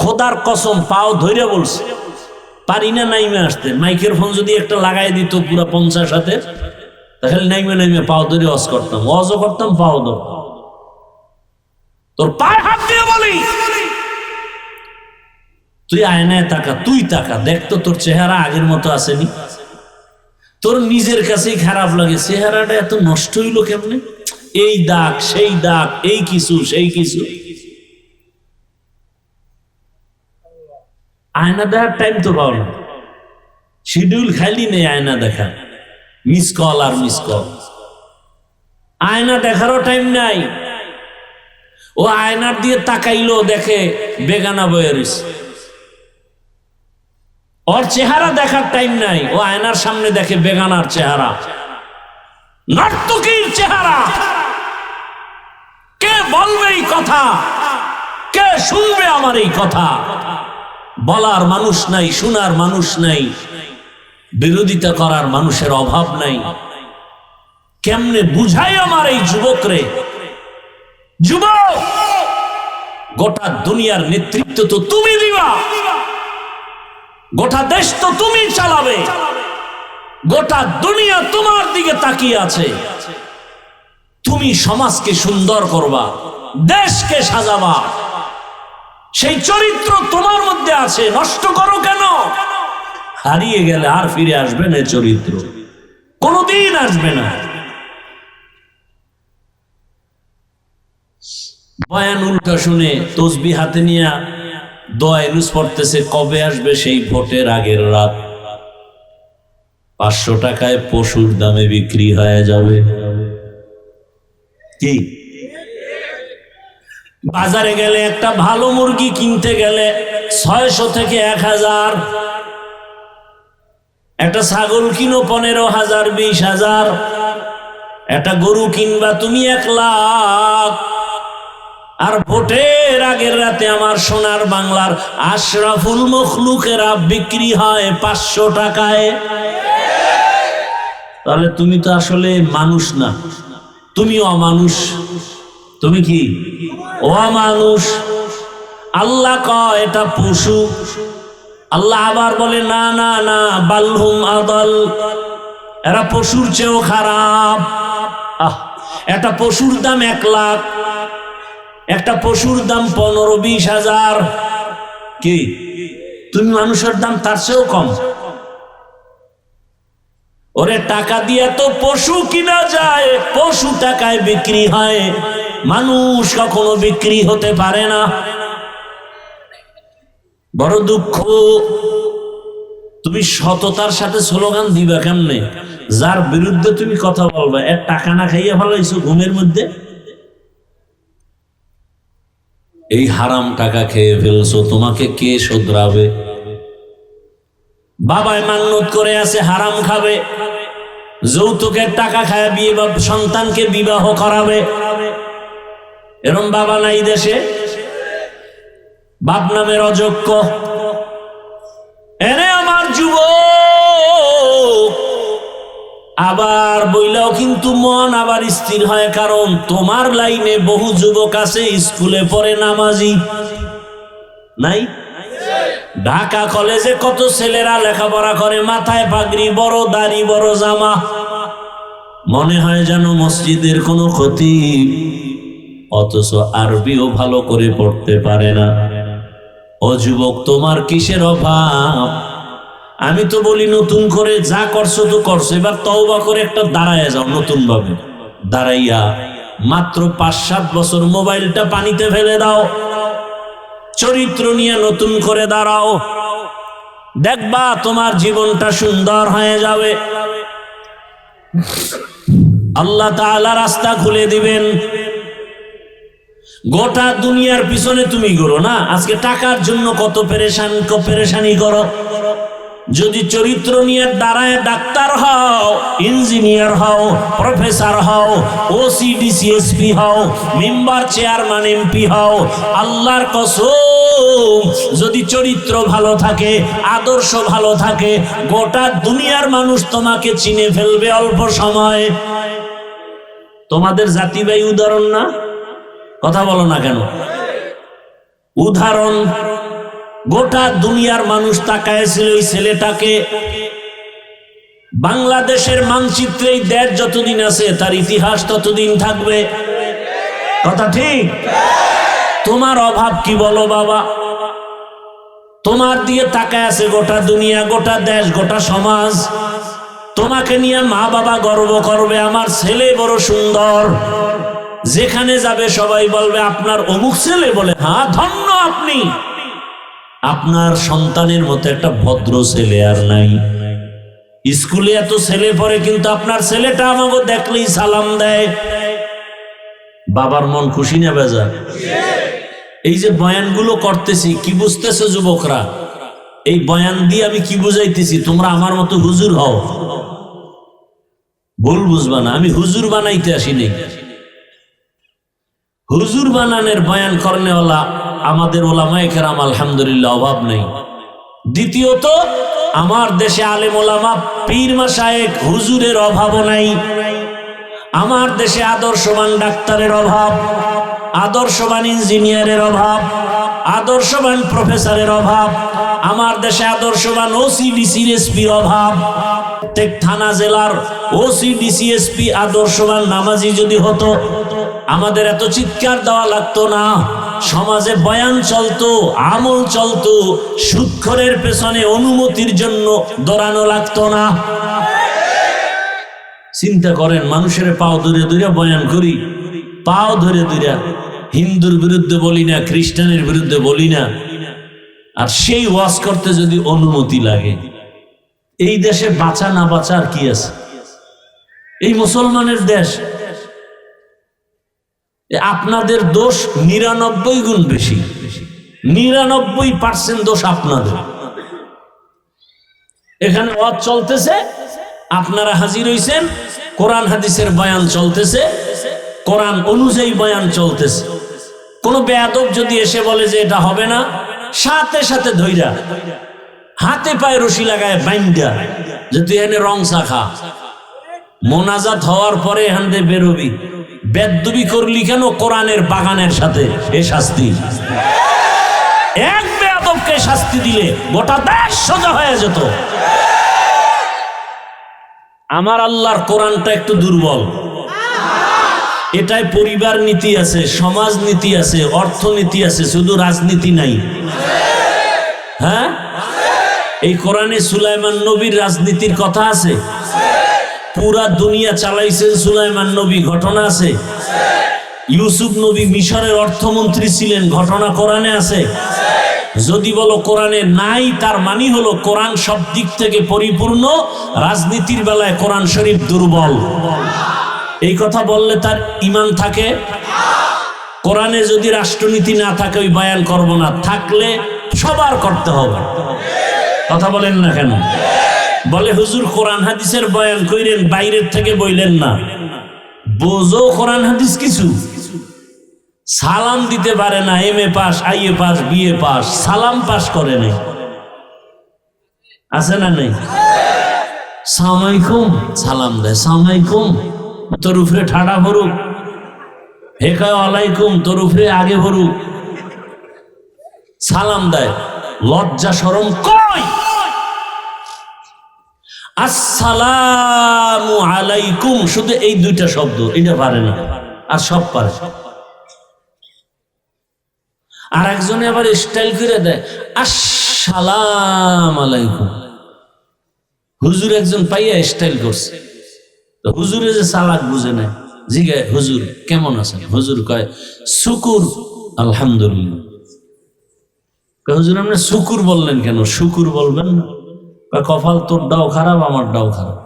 খোদার কসম পাও ধরে বলছে, পারি না নাইমে আসতে। মাইকের ফোন যদি একটা লাগাই দিত পুরো 50 হাতে, তাহলে নাইমে নাইমে পাও ধরে অজ করতাম, অজও করতাম, পাও ধরতাম। তোর পায়ে হাত দিয়ে বলি, তুই আয়নায় তাকা, তুই তাকা, দেখ তো তোর চেহারা আগের মতো আসেনি। তোর নিজের কাছেই খারাপ লাগে, চেহারাটা এত নষ্ট হইলো কেমনে? এই দাগ, সেই দাগ, এই কিছু, সেই কিছু। আয়না দেখার টাইম তো পাও না, শিডিউল খালি নেই আয়না দেখা, মিস কল আর মিস কল। আয়না দেখারও টাইম নাই। ও আয়নার দিয়ে তাকাইলো, দেখে বেগানা বয়ে রইছে। ওর চেহারা দেখার টাইম নাই, ও আয়নার সামনে দেখে বেগানার চেহারা, নর্তকীর চেহারা। কে বলবে এই কথা? কে শুনবে আমার এই কথা? বলার মানুষ নাই, শোনার মানুষ নাই, বিরোধিতা করার মানুষের অভাব নাই। কেমনে বুঝাই আমার এই যুবকরে? যুবক, গোটা দুনিয়ার নেতৃত্ব তো তুমি দিবা, গোটা দেশ তো তুমি চালাবে, গোটা দুনিয়া তোমার দিকে তাকিয়ে আছে। তুমি সমাজকে সুন্দর করবা, দেশকে সাজাবা, সেই চরিত্র তোমার মধ্যে আছে। নষ্ট করো কেন? হারিয়ে গেলে আর ফিরে আসবে না, চরিত্র কোনদিন আসবে না। বয়ান উল্টা শুনে তসবিহ হাতে নিয়ে দোয়া ইউনুস পড়তেছে, কবে আসবে সেই ভোটের আগের রাত, 500 টাকায় পশুর দামে বিক্রি হয়ে যাবে। কি বাজারে গেলে একটা ভালো মুরগি কিনতে গেলে 600 থেকে 1000, একটা ছাগল কিনো 15,000, 20,000, একটা গরু কিনবা তুমি 1 লাখ। আর ভোটের আগের রাতে আমার সোনার বাংলার আশরাফুল মখলুকেরা বিক্রি হয় 500 টাকায়। তাহলে তুমি তো আসলে মানুষ না, তুমি অমানুষ। তুমি কি? অমানুষ। আল্লাহ কয় এটা পশু, আল্লাহ আবার বলে না না না, বালহুম আদাল, এরা পশুর চেয়েও খারাপ। একটা পশুর দাম 1 লাখ, একটা পশুর দাম 15-20,000। কি তুমি মানুষের দাম তার চেয়েও কম? ওরে টাকা দিয়ে তো পশু কিনা যায়, পশু টাকায় বিক্রি হয়, মানুষ কখনো বিক্রি হতে পারে না। বড় দুঃখ। তুমি সততার সাথে স্লোগান দিবা কেমনে? যার বিরুদ্ধে তুমি কথা বলবা, এক টাকা না খাইয়ে ফেলাইছো ঘুমের মধ্যে, এই হারাম টাকা খেয়ে ফেলছো, তোমাকে কে শোধরাবে? বাবায় মান্যত করে আছে হারাম খাবে, যৌতুকের টাকা খায় বিয়ে বা সন্তানকে বিবাহ করাবে। এরম বাবা নাই দেশে? বাপ নামের অযোগ্য। এনে আমার যুবক, আবার বইলাও কিন্তু মন আবার স্থির হয়, কারণ তোমার লাইনে বহু যুবক আছে স্কুলে পড়ে নামাজি নাই? ঢাকা কলেজে কত ছেলেরা লেখাপড়া করে, মাথায় পাগড়ি, বড় দাড়ি, বড় জামা, মনে হয় যেন মসজিদের কোনো খতিব, অথচ আরবিও ভালো করে পড়তে পারে না। ও যুবক, তোমার কিসের অভাব? আমি তো বলি নতুন করে যা করছো তো করছো, এবার তওবা করে একটা দাঁড়ায় যাও, নতুন ভাবে দাঁড়াইয়া মাত্র 5-7 বছর মোবাইলটা পানিতে ফেলে দাও, চরিত্র নিয়ে নতুন করে দাঁড়াও, দেখবা তোমার জীবনটা সুন্দর হয়ে যাবে। আল্লাহ তাআলা রাস্তা খুলে দিবেন। গোটা দুনিয়ার পিছনে তুমি ঘুরো না, আজকে টাকার জন্য কত পেরেশানি করো। যদি চরিত্র নিয়ে দাঁড়ায় ডাক্তার হও, ইঞ্জিনিয়ার হও, প্রফেসর হও, ওসি ডিসিএসপি হও, মেম্বার চেয়ারম্যান এমপি হও, আল্লাহর কসম যদি চরিত্র ভালো থাকে, আদর্শ ভালো থাকে, গোটা দুনিয়ার মানুষ তোমাকে চিনে ফেলবে অল্প সময়। তোমাদের জাতি ভাই উদাহরণ না? কথা বলো না কেন? উদাহরণ। গোটা দুনিয়ার মানুষ তাকায়ছিল ওই ছেলেটাকে। বাংলাদেশের মানচিত্রে এই দেশ যতদিন আছে তার ইতিহাস ততদিন থাকবে। কথা ঠিক? তোমার অভাব কি বলো বাবা? তোমার দিয়ে তাকায় আছে গোটা দুনিয়া, গোটা দেশ, গোটা সমাজ। তোমাকে নিয়ে মা বাবা গর্ব করবে, আমার ছেলে বড় সুন্দর। যেখানে যাবে সবাই বলবে আপনার অমুক ছেলে, বলে হ্যাঁ ধন্য আপনি। আপনার সন্তানের মতো একটা ভদ্র ছেলে আর নাই। স্কুলে এত ছেলে পড়ে, কিন্তু আপনার ছেলেটা আমাকে দেখলেই সালাম দেয়। বাবার মন খুশি না বেজার? এই যে বয়ানগুলো করতেছি, কি বুঝতেছে যুবকরা? এই বয়ান দিয়ে আমি কি বুঝাইতেছি? তোমরা আমার মতো হুজুর হও। ভুল বুঝবা না, আমি হুজুর বানাইতে আসিনি। হুজুর বানানের বয়ান করনেওয়ালা আমাদের ওলামায়ে কেরাম আলহামদুলিল্লাহ অভাব নেই। দ্বিতীয়ত, আমার দেশে আলেম ওলামা পীর মাশায়েখ হুজুরের অভাবও নাই। আমার দেশে আদর্শবান ডাক্তারের অভাব, আদর্শবান ইঞ্জিনিয়ারের অভাব, আদর্শবান প্রফেসরের অভাব। আমার দেশে আদর্শবান ওসি ডিসিএসপির অভাব। প্রত্যেক থানা জেলার ওসি ডিসিএসপি আদর্শবান নামাজি যদি হতো, আমাদের এত চিৎকার দেওয়া লাগতো না। সমাজে বয়ান চলতো, আমল চলতো, সুদখোরের পেছনে অনুমতির জন্য দৌড়ানো লাগতো না। চিন্তা করেন, মানুষের পাও ধরে ধরে বয়ান করি, পাও ধরে ধরে। হিন্দুর বিরুদ্ধে বলি না, খ্রিস্টানের বিরুদ্ধে বলি না, আর সেই ওয়াজ করতে যদি অনুমতি লাগে, এই দেশে বাঁচা না বাঁচা আর কি আছে? এই মুসলমানের দেশ। আপনাদের দোষ 99 গুণ বেশি, 99% দোষ আপনাদের। এখানে ওয়াজ চলতেছে, আপনারা হাজির হইছেন, কোরআন হাদিসের বয়ান চলতেছে, কোরআন অনুযায়ী বয়ান চলতেছে। কোন বেয়াদব যদি এসে বলে যে এটা হবে না, সাথে সাথে ধইরা হাতে পায়ে রশি লাগায় বাইন্দা যে তুই এনে রং শাখা। মোনাজাত হওয়ার পরে এখান থেকে বেরোবি। বেদবি করলি কেন? কোরআনের বাগানের সাথে। এ শাস্তি, এক বেয়াদবকে শাস্তি দিলে গোটা দেশ সোজা হয়ে যেত। আমার আল্লাহর কোরআনটা একটু দুর্বল। এটাই পরিবার নীতি আছে, সমাজ নীতি আছে, অর্থনীতি আছে, শুধু রাজনীতি নাই। হ্যাঁ, এই কোরআনে সুলাইমান নবীর রাজনীতির কথা আছে। পুরা দুনিয়া চালাইছেন সুলাইমান নবী, ঘটনা আছে। ইউসুফ নবী মিশরের অর্থমন্ত্রী ছিলেন, ঘটনা কোরআনে আছে। যদি বলো কোরআনে নাই, তার মানে হলো কোরআন সব দিক থেকে পরিপূর্ণ, রাজনীতির বেলায় কোরআন শরীফ দুর্বল। এই কথা বললে তার ঈমান থাকে? কোরআনে যদি রাষ্ট্রনীতি না থাকে ওই বয়ান করব না, থাকলে সবার করতে হবে। কথা বলেন না কেন? বলে হুজুর কোরআন হাদিসের বয়ান কইরেন, বাইরের থেকে বইলেন না। বোঝো কোরআন হাদিস কিছু? সালাম দিতে পারে না, MA pass, IA pass, BA pass, সালাম পাস করে নাই। আছে না নেই? সালামালাইকুম সালাম দেয়, সালামালাইকুম তোর উপরে ঠাডা ভরুক, হে কয় ওয়ালাইকুম তোর উপরে আগে ভরুক, সালাম দেয়। লজ্জা শরম কই? আসসালামু আলাইকুম, শুধু এই দুইটা শব্দ, এটা পারে না, আর সব পারে। আর একজনে আবার স্টাইল করে দেয়, আসসালাম আলাইকুম। হুজুর একজন পাইয়া স্টাইল করছে, তো হুজুরে যে চালাক বুঝে না, জিগায় হুজুর কেমন আছেন? হুজুর কয় শুকুর আলহামদুলিল্লাহ। হুজুর আপনি শুকুর বললেন কেন? শুকুর বলবেন না? কপাল তোরটাও খারাপ, আমারটাও খারাপ।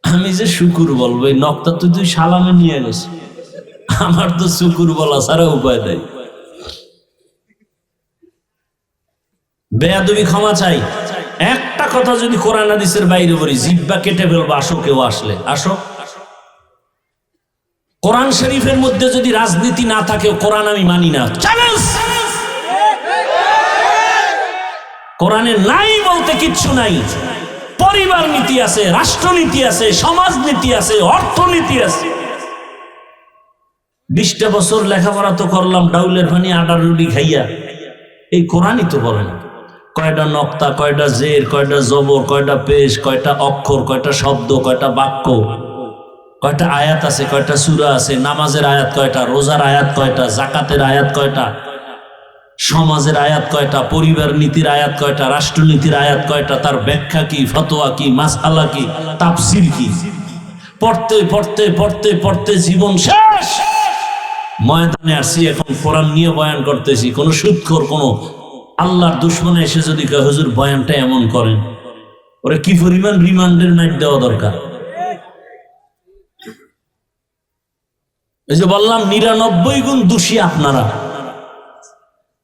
আমি যে শুকুর বলবো এই নকটা তুই সালামে নিয়ে গেছি, আমার তো শুকুর বলা ছাড়া উপায় দেয়। বেয়াদবি ক্ষমা চাই। একটা কথা যদি কোরআন হাদিসের বাইরে বলি, জিহ্বা কেটে ফেলবো। আসো, কেউ আসলে আসো। কোরআন শরীফের মধ্যে যদি রাজনীতি না থাকে, কোরআন আমি মানি না। চ্যালেঞ্জ। কোরআনে নাই বলতে কিচ্ছু নাই। পরিবার নীতি আছে, রাষ্ট্রনীতি আছে, সমাজনীতি আছে, অর্থনীতি আছে। 20টা বছর লেখাপড়া তো করলাম ডাউলের পানি আটার রুটি খাইয়া, এই কোরআনই তো বলে না কয়টা নক্তা, কয়টা জের, কয়টা জবর, কয়টা পেশ, কয়টা অক্ষর, কয়টা শব্দ, কয়টা বাক্য, কয়টা আয়াত আছে, কয়টা সূরা আছে, নামাজের আয়াত কয়টা, রোজার আয়াত কয়টা, যাকাতের আয়াত কয়টা, সমাজের আয়াত কয়টা, পরিবার নীতির আয়াত কয়টা, রাষ্ট্রনীতির আয়াত কয়টা, তার ব্যাখ্যা কি, ফতোয়া কি, মাসআলা কি, তাফসীর কি। পড়তে পড়তে পড়তে পড়তে জীবন শেষ। ময়দানে আসছি, এখন কোরআন নিয়ে বয়ান করতেছি। কোন সুদখোর, কোন আল্লাহর দুশমনে এসে যদি কয় হুজুর বয়ানটা এমন করেন, ওরে কি পরিমাণ রিমান্ডের নাইট দেওয়া দরকার। এই যে বললাম 99 গুণ দোষী আপনারা।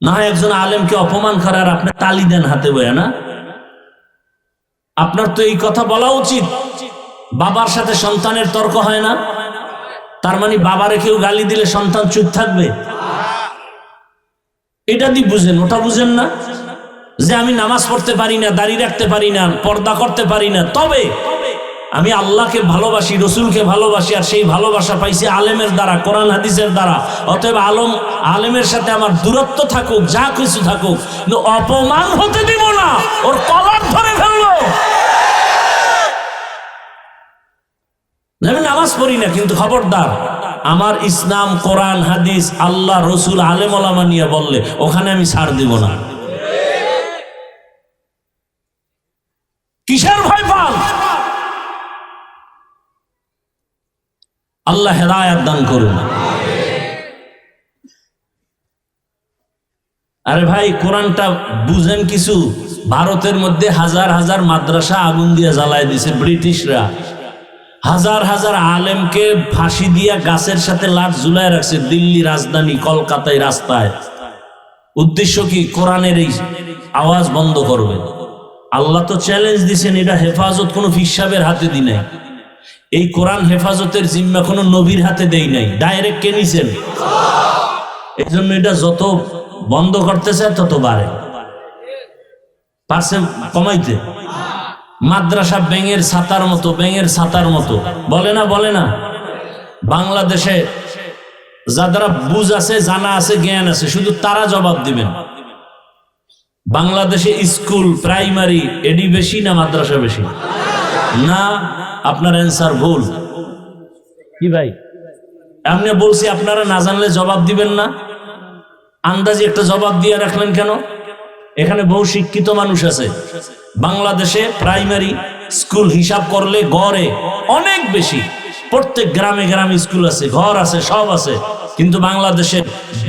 না হয় একজন আলেমকে অপমান করার আপনি তালি দেন হাতে বয়া না? আপনার তো এই কথা বলা উচিত। বাবার সাথে সন্তানের তর্ক হয় না, তার মানে বাবারে কেউ গালি দিলে সন্তান চুপ থাকবে? এটা দিয়ে বুঝেন, ওটা বুঝেন না। যে আমি নামাজ পড়তে পারি না, দাড়ি রাখতে পারি না, পর্দা করতে পারি না, তবে আমি আল্লাহকে ভালোবাসি, রসুলকে ভালোবাসি, আর সেই ভালোবাসা পাইছি আলেমের দ্বারা, কোরআন হাদিসের দ্বারা। অতএব আলেমের সাথে আমার দূরত্ব থাকুক, যা কিছু থাকুক, কিন্তু অপমান হতে দিব না, ওর কলার ধরে ফেলবো। আমি নামাজ পড়ি না, কিন্তু খবরদার আমার ইসলাম, কোরআন হাদিস, আল্লাহ, রসুল, আলেম ওলামা নিয়ে বললে ওখানে আমি ছাড় দিব না। কিসের ভয় পান? আল্লাহ হেদায়েত দান করুন। আরে ভাই, কোরআনটা বুঝেন কিছু। ভারতের মধ্যে হাজার হাজার মাদ্রাসা আগুন দিয়ে জ্বালায় দিছে ব্রিটিশরা। হাজার হাজার আলেমকে ফাঁসি দিয়া গাছের সাথে লাট ঝুলায় রাখছে দিল্লি রাজধানী কলকাতায় রাস্তায়। উদ্দেশ্য কি? কোরআনের এই আওয়াজ বন্ধ করবে। আল্লাহ তো চ্যালেঞ্জ দিছেন, এটা হেফাজত কোনো ফিসাবের হাতে দি নাই। এই কোরআন হেফাজতের জিম্মা কোনো নবীর হাতে দেই নাই, ডাইরেক্ট কে নিছেন? এই জন্য এটা যত বন্ধ করতেছে তত বাড়ে। পারছে কমাইতে? মাদ্রাসা ব্যাঙের ছাতার মতো, ব্যাঙের ছাতার মতো, বলে না? বলে না? বাংলাদেশে যারা বুঝ আছে, জানা আছে, জ্ঞান আছে, শুধু তারা জবাব দিবেন। বাংলাদেশে স্কুল, প্রাইমারি, এডি বেশি না মাদ্রাসা বেশি? না, আপনার অ্যান্সার ভুল। কি ভাই, আমি বলছি আপনারা না জানলে জবাব দিবেন না, আন্দাজে একটা জবাব দিয়ে রাখলেন কেন? এখানে বহু শিক্ষিত মানুষ আছে। বাংলাদেশে প্রাইমারি স্কুল হিসাব করলে গড়ে অনেক বেশি। প্রত্যেক গ্রামে গ্রামে স্কুল আছে, ঘর আছে, সব আছে, কিন্তু বাংলাদেশে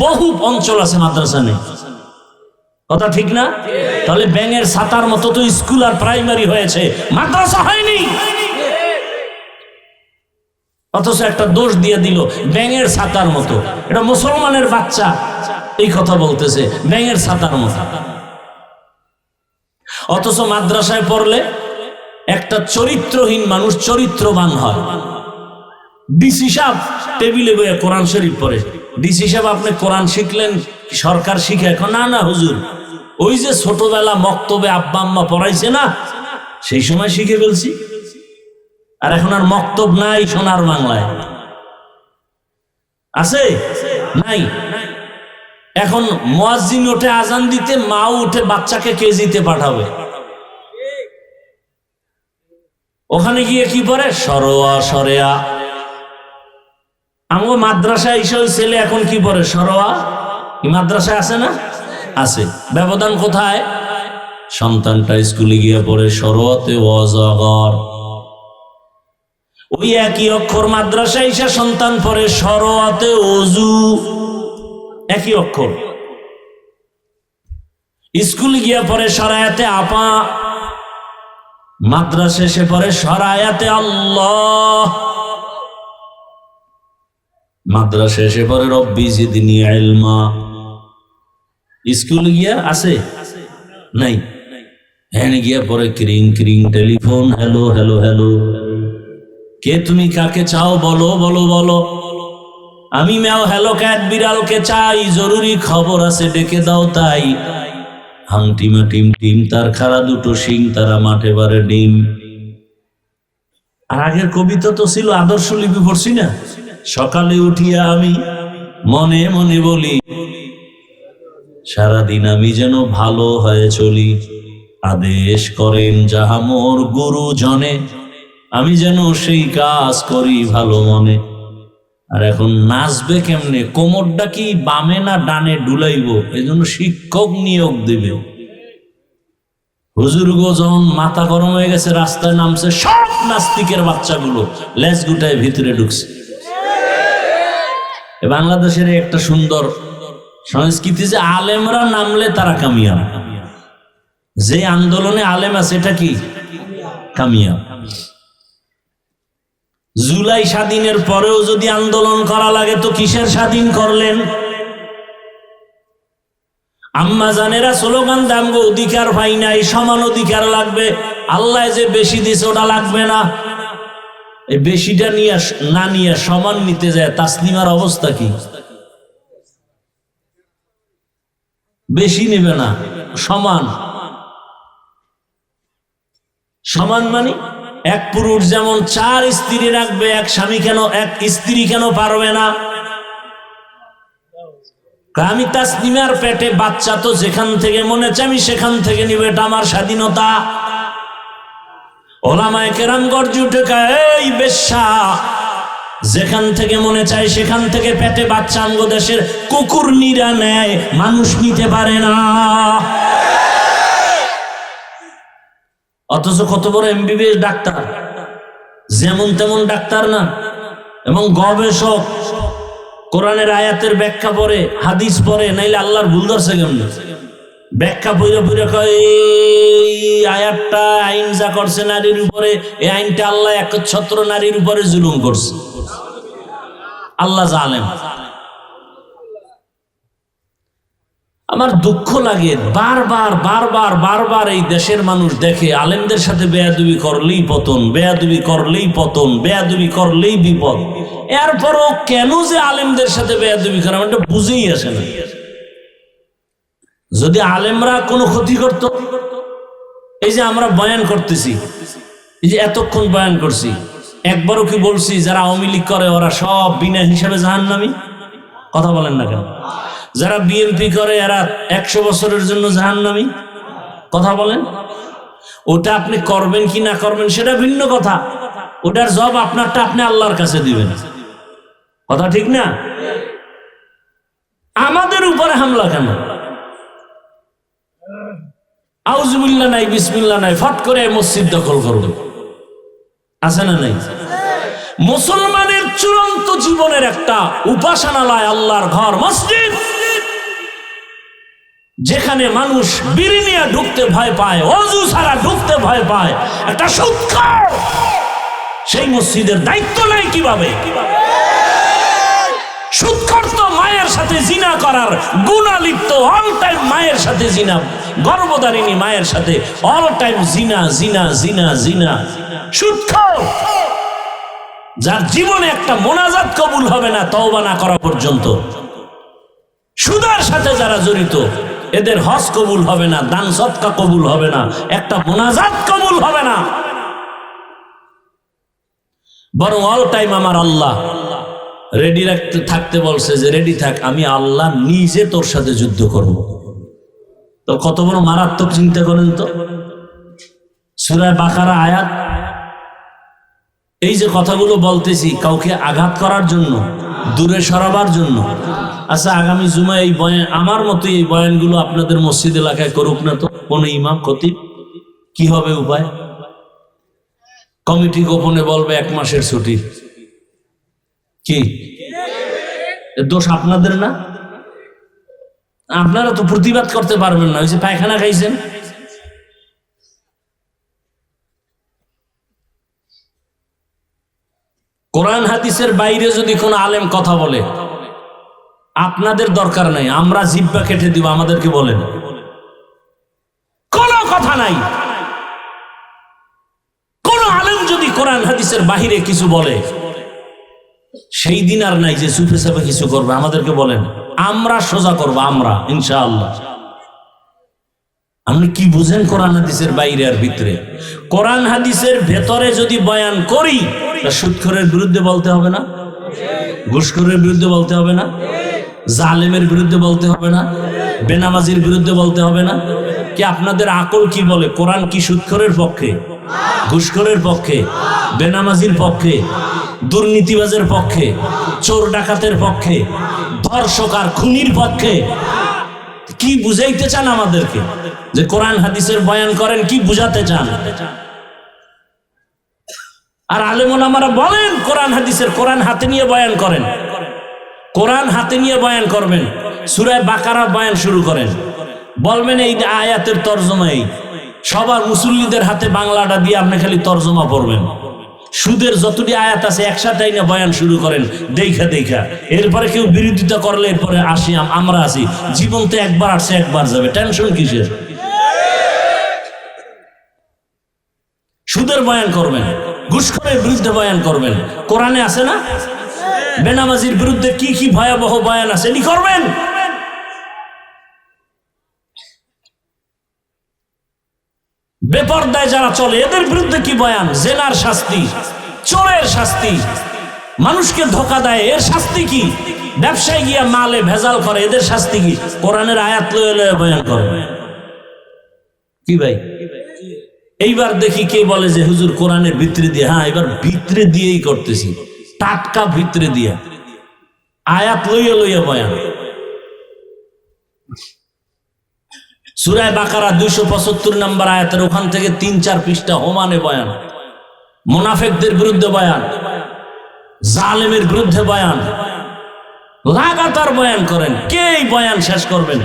বহু অঞ্চল আছে মাদ্রাসা নেই। কথা ঠিক না? তাহলে ব্যাঙের ছাতার মতো তো স্কুল আর প্রাইমারি হয়েছে, মাদ্রাসা হয়নি। অথচ একটা দোষ দিয়ে দিল ব্যাঙের ছাতার মতো। এটা মুসলমানের বাচ্চা এই কথা বলতেছে, ব্যাঙের ছাতার মতো। অথচ মাদ্রাসায় পড়লে একটা চরিত্রহীন মানুষ চরিত্রবান হয়। ডিসি সাহেব টেবিলে বসে কোরআন শরীফ পড়ে। ডিসি সাহেব আপনি কোরআন শিখলেন, সরকার শিখে? এখন না না হুজুর, ওই যে ছোটবেলা মক্তবে আব্বা আম্মা পড়াইছে না, সেই সময় শিখে ফেলছি। আর এখন আর মক্তব নাই সোনার বাংলায়, আছে? নাই। এখন মুয়াজ্জিন ওঠে আজান দিতে, মাও উঠে বাচ্চাকে কেজিতে পাঠাবে। ওখানে গিয়ে কি পড়ে? সরোয়া, সরেয়া। আমার মাদ্রাসায় এসে ছেলে এখন কি পড়ে? সরোয়া। মাদ্রাসায় আছে না? আছে। ব্যবধান কোথায়? সন্তানটা স্কুলে গিয়ে পড়ে সরওয়াতে ওয়াজাগর, ওই একই অক্ষর মাদ্রাসায় এসে সন্তান পড়ে সরওয়াতে ওযু, একই অক্ষর। স্কুলে গিয়ে পড়ে সরায়াতে আপা, মাদ্রাসা এসে পড়ে সরায়াতে আল্লাহ, মাদ্রাসা এসে পড়ে রব্বি জিদনি ইলমা। স্কুলে গিয়া আছে নাই, হ্যাঁ গিয়া পরে ক্রিং ক্রিং টেলিফোন, হ্যালো হ্যালো হ্যালো, কে তুমি, কাকে চাও, বলো বলো বলো। আমি ম্যাও হ্যালো ক্যাট বিড়ালকে চাই, জরুরি খবর আছে ডেকে দাও তাই। হাংটিমা টিম টিম তার খাড়া দুটো শিং, তারা মাঠে বারে ডিম। আর আগের কবিতা তো ছিল আদর্শ লিপি, পড়ছি না? সকালে উঠিয়া আমি মনে মনে বলি, সারাদিন আমি যেন ভালো হয়ে চলি। আদেশ করেন যাহা মোর গুরুজনে, আমি যেন সেই কাজ করি ভালো মনে। আর এখন নাচবে কেমনে, কোমরটা কি বামে না ডানে ডুলাইব, এই জন্য শিক্ষক নিয়োগ দেবে। হুজুর গো যখন মাথা গরম হয়ে গেছে, রাস্তায় নামছে, সব নাস্তিকের বাচ্চাগুলো লেজ গুটায় ভিতরে ঢুকছে। বাংলাদেশের একটা সুন্দর সংস্কৃতি যে আলেমরা নামলে তারা কামিয়াব। যে আন্দোলনে আলেম আছে এটা কি কামিয়াব। জুলাই স্বাধীনের পরেও যদি আন্দোলন করা লাগে তো কিসের স্বাধীন করলেন? আম্মা জানেরা স্লোগান দামগো অধিকার পাই নাই, সমান অধিকার লাগবে। আল্লাহ যে বেশি দিছে ওটা লাগবে না, এই বেশিটা নিয়ে না নিয়ে সমান নিতে যায়। তাসলিমার অবস্থা কি? বেশি নেবে না, সমান। সমান মানে এক পুরুষ যেমন 4 স্ত্রী রাখবে, এক স্বামী কেন, এক স্ত্রী কেন পারবে না? আমি তাসলিমার পেটে বাচ্চা, তো যেখান থেকে মনে চাই আমি সেখান থেকে নিবে, এটা আমার স্বাধীনতা। ওলামায়ে কেরাম গর্জে উঠে এই বেশ্যা, যেখান থেকে মনে চায় সেখান থেকে পেটে বাচ্চা আমগো দেশের কুকুর নিরা নেয়, মানুষ নিতে পারে না। অথচ কত বড় এমবিবিএস ডাক্তার, যেমন তেমন ডাক্তার না, এবং গবেষক। কোরআনের আয়াতের ব্যাখ্যা পড়ে, হাদিস পড়ে, নাইলে আল্লাহর ভুল ধরছে কেমন? ব্যাখ্যা পড়ে পড়ে কয় এই আয়াতটা আইন যা করছে নারীর উপরে, এই আইনটা আল্লাহ একচ্ছত্র নারীর উপরে জুলুম করছে। আল্লাহ জালেম। আমার দুঃখ লাগে, বারবার বারবার বারবার এই দেশের মানুষ দেখে আলেমদের সাথে বেয়াদবি করলেই পতন, বেয়াদবি করলেই পতন, বেয়াদবি করলেই বিপদ। এরপরও কেন যে আলেমদের সাথে বেয়াদবি করে আমার বুঝেই আসে না। যদি আলেমরা কোনো ক্ষতি করত, এই যে আমরা বয়ান করতেছি, এই যে এতক্ষণ বয়ান করছি, একবারও কি বলছি যারা আওয়ামী লীগ করে ওরা সব বিনা হিসাবে জাহান্নামী? কথা বলেন না কেন? যারা বিএনপি করে এরা 100 বছরের জন্য জাহান্নামী? কথা বলেন। ওটা আপনি করবেন কি না করবেন সেটা ভিন্ন কথা, ওটার জবাব আপনারটা আপনি আল্লাহর কাছে দিবেন। কথা ঠিক না? আমাদের উপরে হামলা কেন? আউযুবিল্লাহ নাই, বিসমিল্লাহ নাই, ফট করে মসজিদ দখল করবে, আছে না নাই? মুসলমানের চূড়ান্ত জীবনের একটা উপাসনালয় আল্লাহর ঘর মসজিদ, যেখানে মানুষ বিড়ি নিয়ে ঢুকতে ভয় পায়, ওযু ছাড়া ঢুকতে ভয় পায়, একটা সুদখোর, সেই মসজিদের দায়িত্ব নেই কিভাবে? সুদখোর তো মায়ের সাথে জিনা করার গুনাহ লিপ্ত, অল টাইম মায়ের সাথে জিনা, গর্ভধারিণী মায়ের সাথে অল টাইম জিনা জিনা জিনা জিনা। সুদখোর, যার জীবনে একটা মোনাজাত কবুল হবে না তওবা না করা পর্যন্ত। সুদের সাথে যারা জড়িত এদের হজ কবুল হবে না, দান সদকা কবুল হবে না, একটা মোনাজাত কবুল হবে না। বরং অল টাইম আমার আল্লাহ রেডি রাখতে থাকতে বলছে, যে রেডি থাক, আমি আল্লাহ নিজে তোর সাথে যুদ্ধ করব। তো কত বড় মারাত্মক চিন্তা করেন তো। সূরা বাকারা আয়াত, এই যে কথাগুলো বলতেছি কাউকে আঘাত করার জন্য, দূরে সরাবার জন্য। আচ্ছা, আগামী জুমা এই বয়ান, আমার মতো এই বয়ানগুলো আপনাদের মসজিদ এলাকায় করুক না তো কোন ইমাম খতিব, কি হবে উপায়? কমিটি গোপনে বলবে 1 মাসের ছুটি। কি দোষ আপনাদের না? আপনারা তো প্রতিবাদ করতে পারবেন না, ওই যে পায়খানা খাইছেন। কোরআন হাদিসের বাইরে যদি কোনো আলেম কথা বলে, আপনাদের দরকার নাই, আমরা জিহ্বা কেটে দিব, আমাদেরকে বলেন, কোনো কথা নাই। কোন আলেম যদি কোরআন হাদিসের বাহিরে কিছু বলে, সেই দিন আর নাই যে চুপে চাপে কিছু করবে, আমাদেরকে বলেন, আমরা সোজা করবো, আমরা ইনশাআল্লাহ। আপনি কি বুঝেন কোরআন হাদিসের বাইরে আর ভিতরে? কোরআন হাদিসের ভেতরে যদি বয়ান করি, তা সুদখোরের বিরুদ্ধে বলতে হবে না? ঘুষখোরের বিরুদ্ধে বলতে হবে না? জালেমের বিরুদ্ধে বলতে হবে না? বেনামাজির বিরুদ্ধে বলতে হবে না? কি আপনাদের আকল কি বলে? কোরআন কি সুদখোরের পক্ষে, ঘুষখোরের পক্ষে, বেনামাজির পক্ষে, দুর্নীতিবাজের পক্ষে, চোর ডাকাতের পক্ষে, ধর্ষক আর খুনির পক্ষে? কি বুঝাইতে চান আমাদেরকে যে কোরআন হাদিসের বয়ান করেন? কি বুঝাতে চান? আর আলেম ওলামারা বলেন কোরআন হাদিসের, কোরআন হাতে নিয়ে বয়ান করেন, কোরআন হাতে নিয়ে বয়ান করবেন। সূরা বাকারা বয়ান শুরু করেন, বলবেন এই আয়াতের তরজমা এই। সবার মুসল্লিদের হাতে বাংলাটা দিয়ে আপনি খালি তরজমা পড়বেন। সুদের যতটি আয়াত আছে একসাথে না বয়ান শুরু করেন, দেখা দেখা। এরপরে কেউ বিরোধিতা করলে এরপরে আসি, আমরা আসি। জীবন তো একবার আসছে, একবার যাবে, টেনশন কিসের? সুদের বয়ান করবেন, ঘুষখোরের বিরুদ্ধে বয়ান করবেন, কোরআনে আছে না? বেনামাজির বিরুদ্ধে কি কি ভয়াবহ বয়ান আছে, এটি করবেন। বেপরদায় যারা চলে এদের বিরুদ্ধে কি বয়ান? জেনার শাস্তি, চোরের শাস্তি, মানুষকে ধোঁকা দেয় এর শাস্তি কি? ব্যবসায় গিয়া মালে ভেজাল করে এদের শাস্তি কি? কোরআনের আয়াত লয়ে লয়ে বয়ান করে। কি ভাই, এইবার দেখি কে বলে যে হুজুর কোরআনের ভিতরে দিয়ে। হ্যাঁ, এবার ভিতরে দিয়েই করতেছি, টাটকা ভিতরে দিয়া আয়াত লইয়া লইয়া বয়ান। সূরা বাকারা 275 নম্বর আয়াতের ওখান থেকে 3-4 পৃষ্ঠা হোমানে বয়ান, মুনাফিকদের বিরুদ্ধে বয়ান, জালেমের বিরুদ্ধে বয়ান, লাগাতার বয়ান করেন। কে এই বয়ান শেষ করবেন?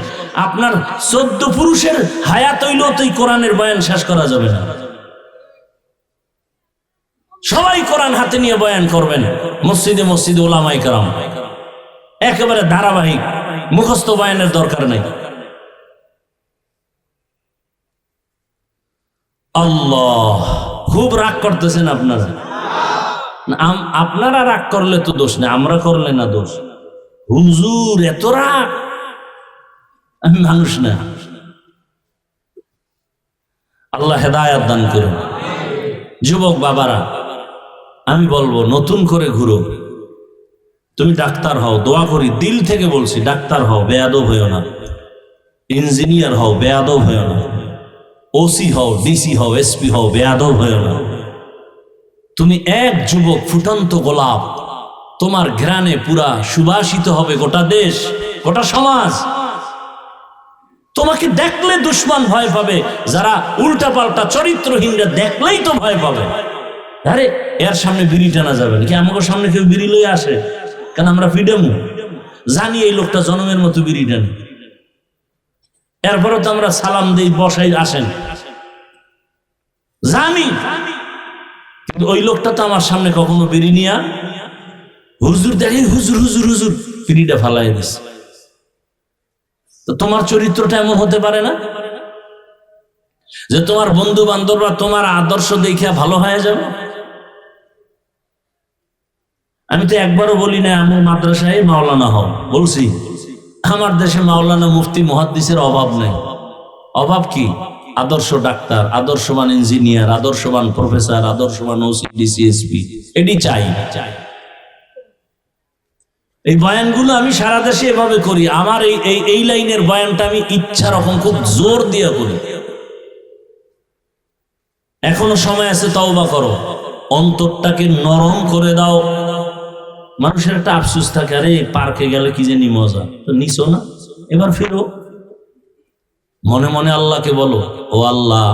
আপনার 14 পুরুষের হায়াত হইল তো এই কোরআনের বয়ান শেষ করা যাবে না। সবাই কোরআন হাতে নিয়ে বয়ান করবেন, মসজিদে মসজিদে ওলামায়ে কেরাম, একেবারে ধারাবাহিক, মুখস্থ বয়ানের দরকার নাই। আল্লাহ, খুব রাগ করতেছেন আপনারা। আপনারা রাগ করলে তো দোষ নেই, আমরা করলে না দোষ। হুজুর এত রাগ, আমি মানুষ না। আল্লাহ হেদায়েত দান করুন। যুবক বাবারা, আমি বলবো নতুন করে ঘুরো। তুমি ডাক্তার হও, দোয়া করি, দিল থেকে বলছি, ডাক্তার হও, বেয়াদব হইও না। ইঞ্জিনিয়ার হও, বেয়াদব হইও না। ওসি হও, ডিসি হও, এসপি হও, বেয়াদব হইও না। তুমি এক যুবক, ফুটন্ত গোলাপ, তোমার ঘ্রাণে পুরা সুবাসিত হবে গোটা দেশ, গোটা সমাজ। তোমাকে দেখলে দুশ্মন ভয় পাবে, যারা উল্টা পাল্টা চরিত্রহীনরা দেখলেই তো ভয় পাবে। আরে এর সামনে বিড়ি টানা যাবে নাকি? আমাকে সামনে কেউ বিড়ি লয়ে আসে কেন? আমরা ফ্রিডম জানি এই লোকটা জনমের মতো বিড়ি টানে, এরপরে তো আমরা সালাম দেই, বসাই, আসেন, জানি। কিন্তু ওই লোকটা তো আমার সামনে কখনো বিড়ি নিয়া হুজুর দেখে, হুজুর হুজুর হুজুর বিড়িটা ফালাই দিস। তো তোমার চরিত্রটা এমন হতে পারে না যে তোমার বন্ধু বান্ধবরা তোমার আদর্শ দেখিয়া ভালো হয়ে যাবে? আমি তো একবারও বলি না আমার মাদ্রাসায় মাওলানা হও, বলছি আমার দেশে মাওলানা, মুফতি, মুহাদ্দিসের অভাব নেই। অভাব কি? আদর্শ ডাক্তার, আদর্শবান ইঞ্জিনিয়ার, আদর্শবান প্রফেসর, আদর্শবান ওসি, ডিসি, এসপি, এটি চাই। এই বয়ানগুলো আমি সারা দেশে এভাবে করি। আমার এই লাইনের বয়ানটা আমি ইচ্ছা রকম খুব জোর দিয়ে করি। এখনো সময় আছে, তওবা করো, অন্তরটাকে নরম করে দাও। মানুষের একটা আফসোস থাকে, আরে পার্কে গেলে কি জানি মজা, তো নিছো না, এবার ফিরো। মনে মনে আল্লাহকে বলো, ও আল্লাহ,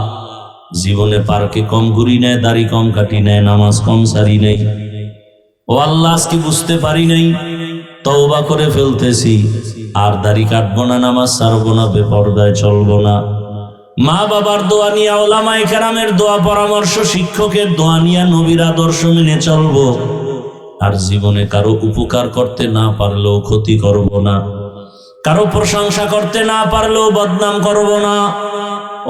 জীবনে পার্কে কম ঘুরি নাই, দাড়ি কম কাটি নাই, নামাজ কম সারি নাই। ও আল্লাহ, আজকে বুঝতে পারি নাই, তওবা করে ফেলতেছি, আর দাড়ি কাটবো না, নামাজ ছাড়বো না, বেপরদায় চলবো না। মা বাবার দোয়া নিয়ে, ওলামায়ে কেরামের দোয়া পরামর্শ, শিক্ষকের দোয়া নিয়ে নবীর আদর্শ মেনে চলবো। আর জীবনে কারো উপকার করতে না পারলেও ক্ষতি করব না, কারো প্রশংসা করতে না পারলেও বদনাম করব না।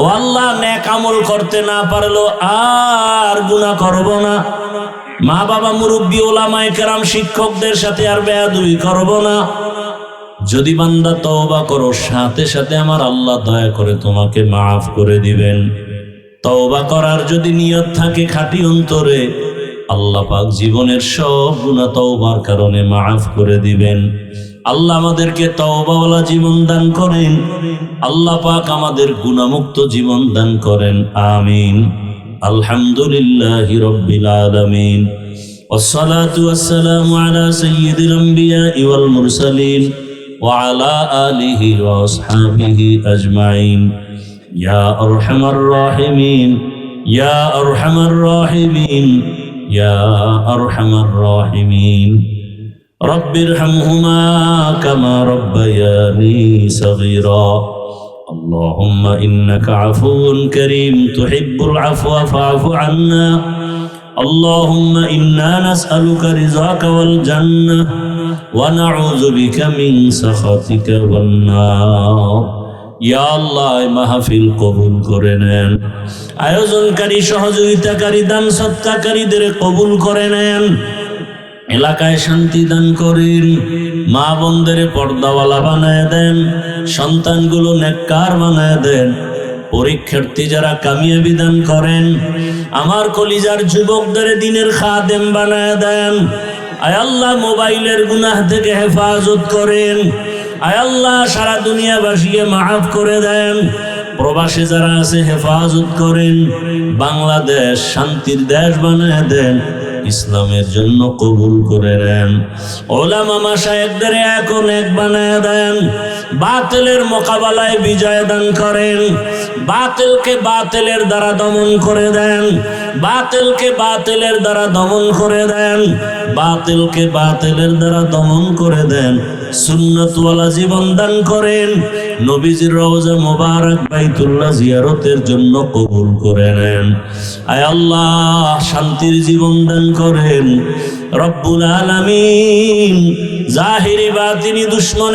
ও আল্লাহ, নেক আমল করতে না পারলেও আর গুনাহ করব না। মা বাবা, মুরব্বী, ওলামায়ে কেরাম, শিক্ষকদের সাথে আর বেয়াদবি করব না। যদি বান্দা তওবা করো, সাথে সাথে আমার আল্লাহ দয়া করে তোমাকে মাফ করে দিবেন। তওবা করার যদি নিয়ত থাকে খাঁটি অন্তরে, আল্লাহ পাক জীবনের সব গুনাহ তওবার কারণে মাফ করে দিবেন। আল্লাহ আমাদেরকে তওবাওয়ালা জীবন দান করেন। আল্লাহ পাক আমাদের গুনাহমুক্ত জীবন দান করেন। আমিন। আলহামদুলিল্লাহি রাব্বিল আলামিন। والصلاة والسلام على سيد الأنبياء والمرسلين وعلى آله وأصحابه أجمعين يا أرحم الراحمين يا أرحم الراحمين يا أرحم الراحمين رب ارحمهما كما ربياني صغيرا اللهم إنك عفو كريم تحب العفو فاعف عنا اللهم إنا نسألك رضاك والجنة ونعوذ بك من سخطك والنار ইয়া আল্লাহ, মাহফিল কবুল করে নেন। আয়োজনকারী, সহযোগিতাকারী, দান সৎকারীদের কবুল করে নেন। এলাকায় শান্তি দান করেন। মা বোনদের পর্দাওয়ালা বানায় দেন। সন্তানগুলো নেককার বানায় দেন। পরীক্ষার্থী যারা কামিয়াবি দান করেন। আমার কলিজার যুবকদের দ্বীনের খাদেম বানায় দেন। আয় আল্লাহ, মোবাইলের গুনাহ থেকে হেফাজত করেন। আয় আল্লাহ, সারা দুনিয়াবাসীকে মাফ করে দেন। প্রবাসে যারা আছে হেফাজত করেন। বাংলাদেশ শান্তির দেশ বানায় দেন। ইসলামের জন্য কবুল করে নেন। ওলামা মাশায়েখদের এখন এক বানায় দেন। বাতিলের মোকাবেলায় বিজয় দান করেন। বাতিলকে বাতিলের দ্বারা দমন করে দেন। বাতিলকে বাতিলের দ্বারা দমন করে দেন। বাতিলকে বাতিলের দ্বারা দমন করে দেন। সুন্নতওয়ালা জীবন দান করেন। নবীজির রওজা মুবারক বাইতুল্লাহ জিয়ারতের জন্য কবুল করে নেন। আয় আল্লাহ, শান্তির জীবন দান করেন। রব্বুল আলামিন, জাহিরি বাতিনি দুশ্মন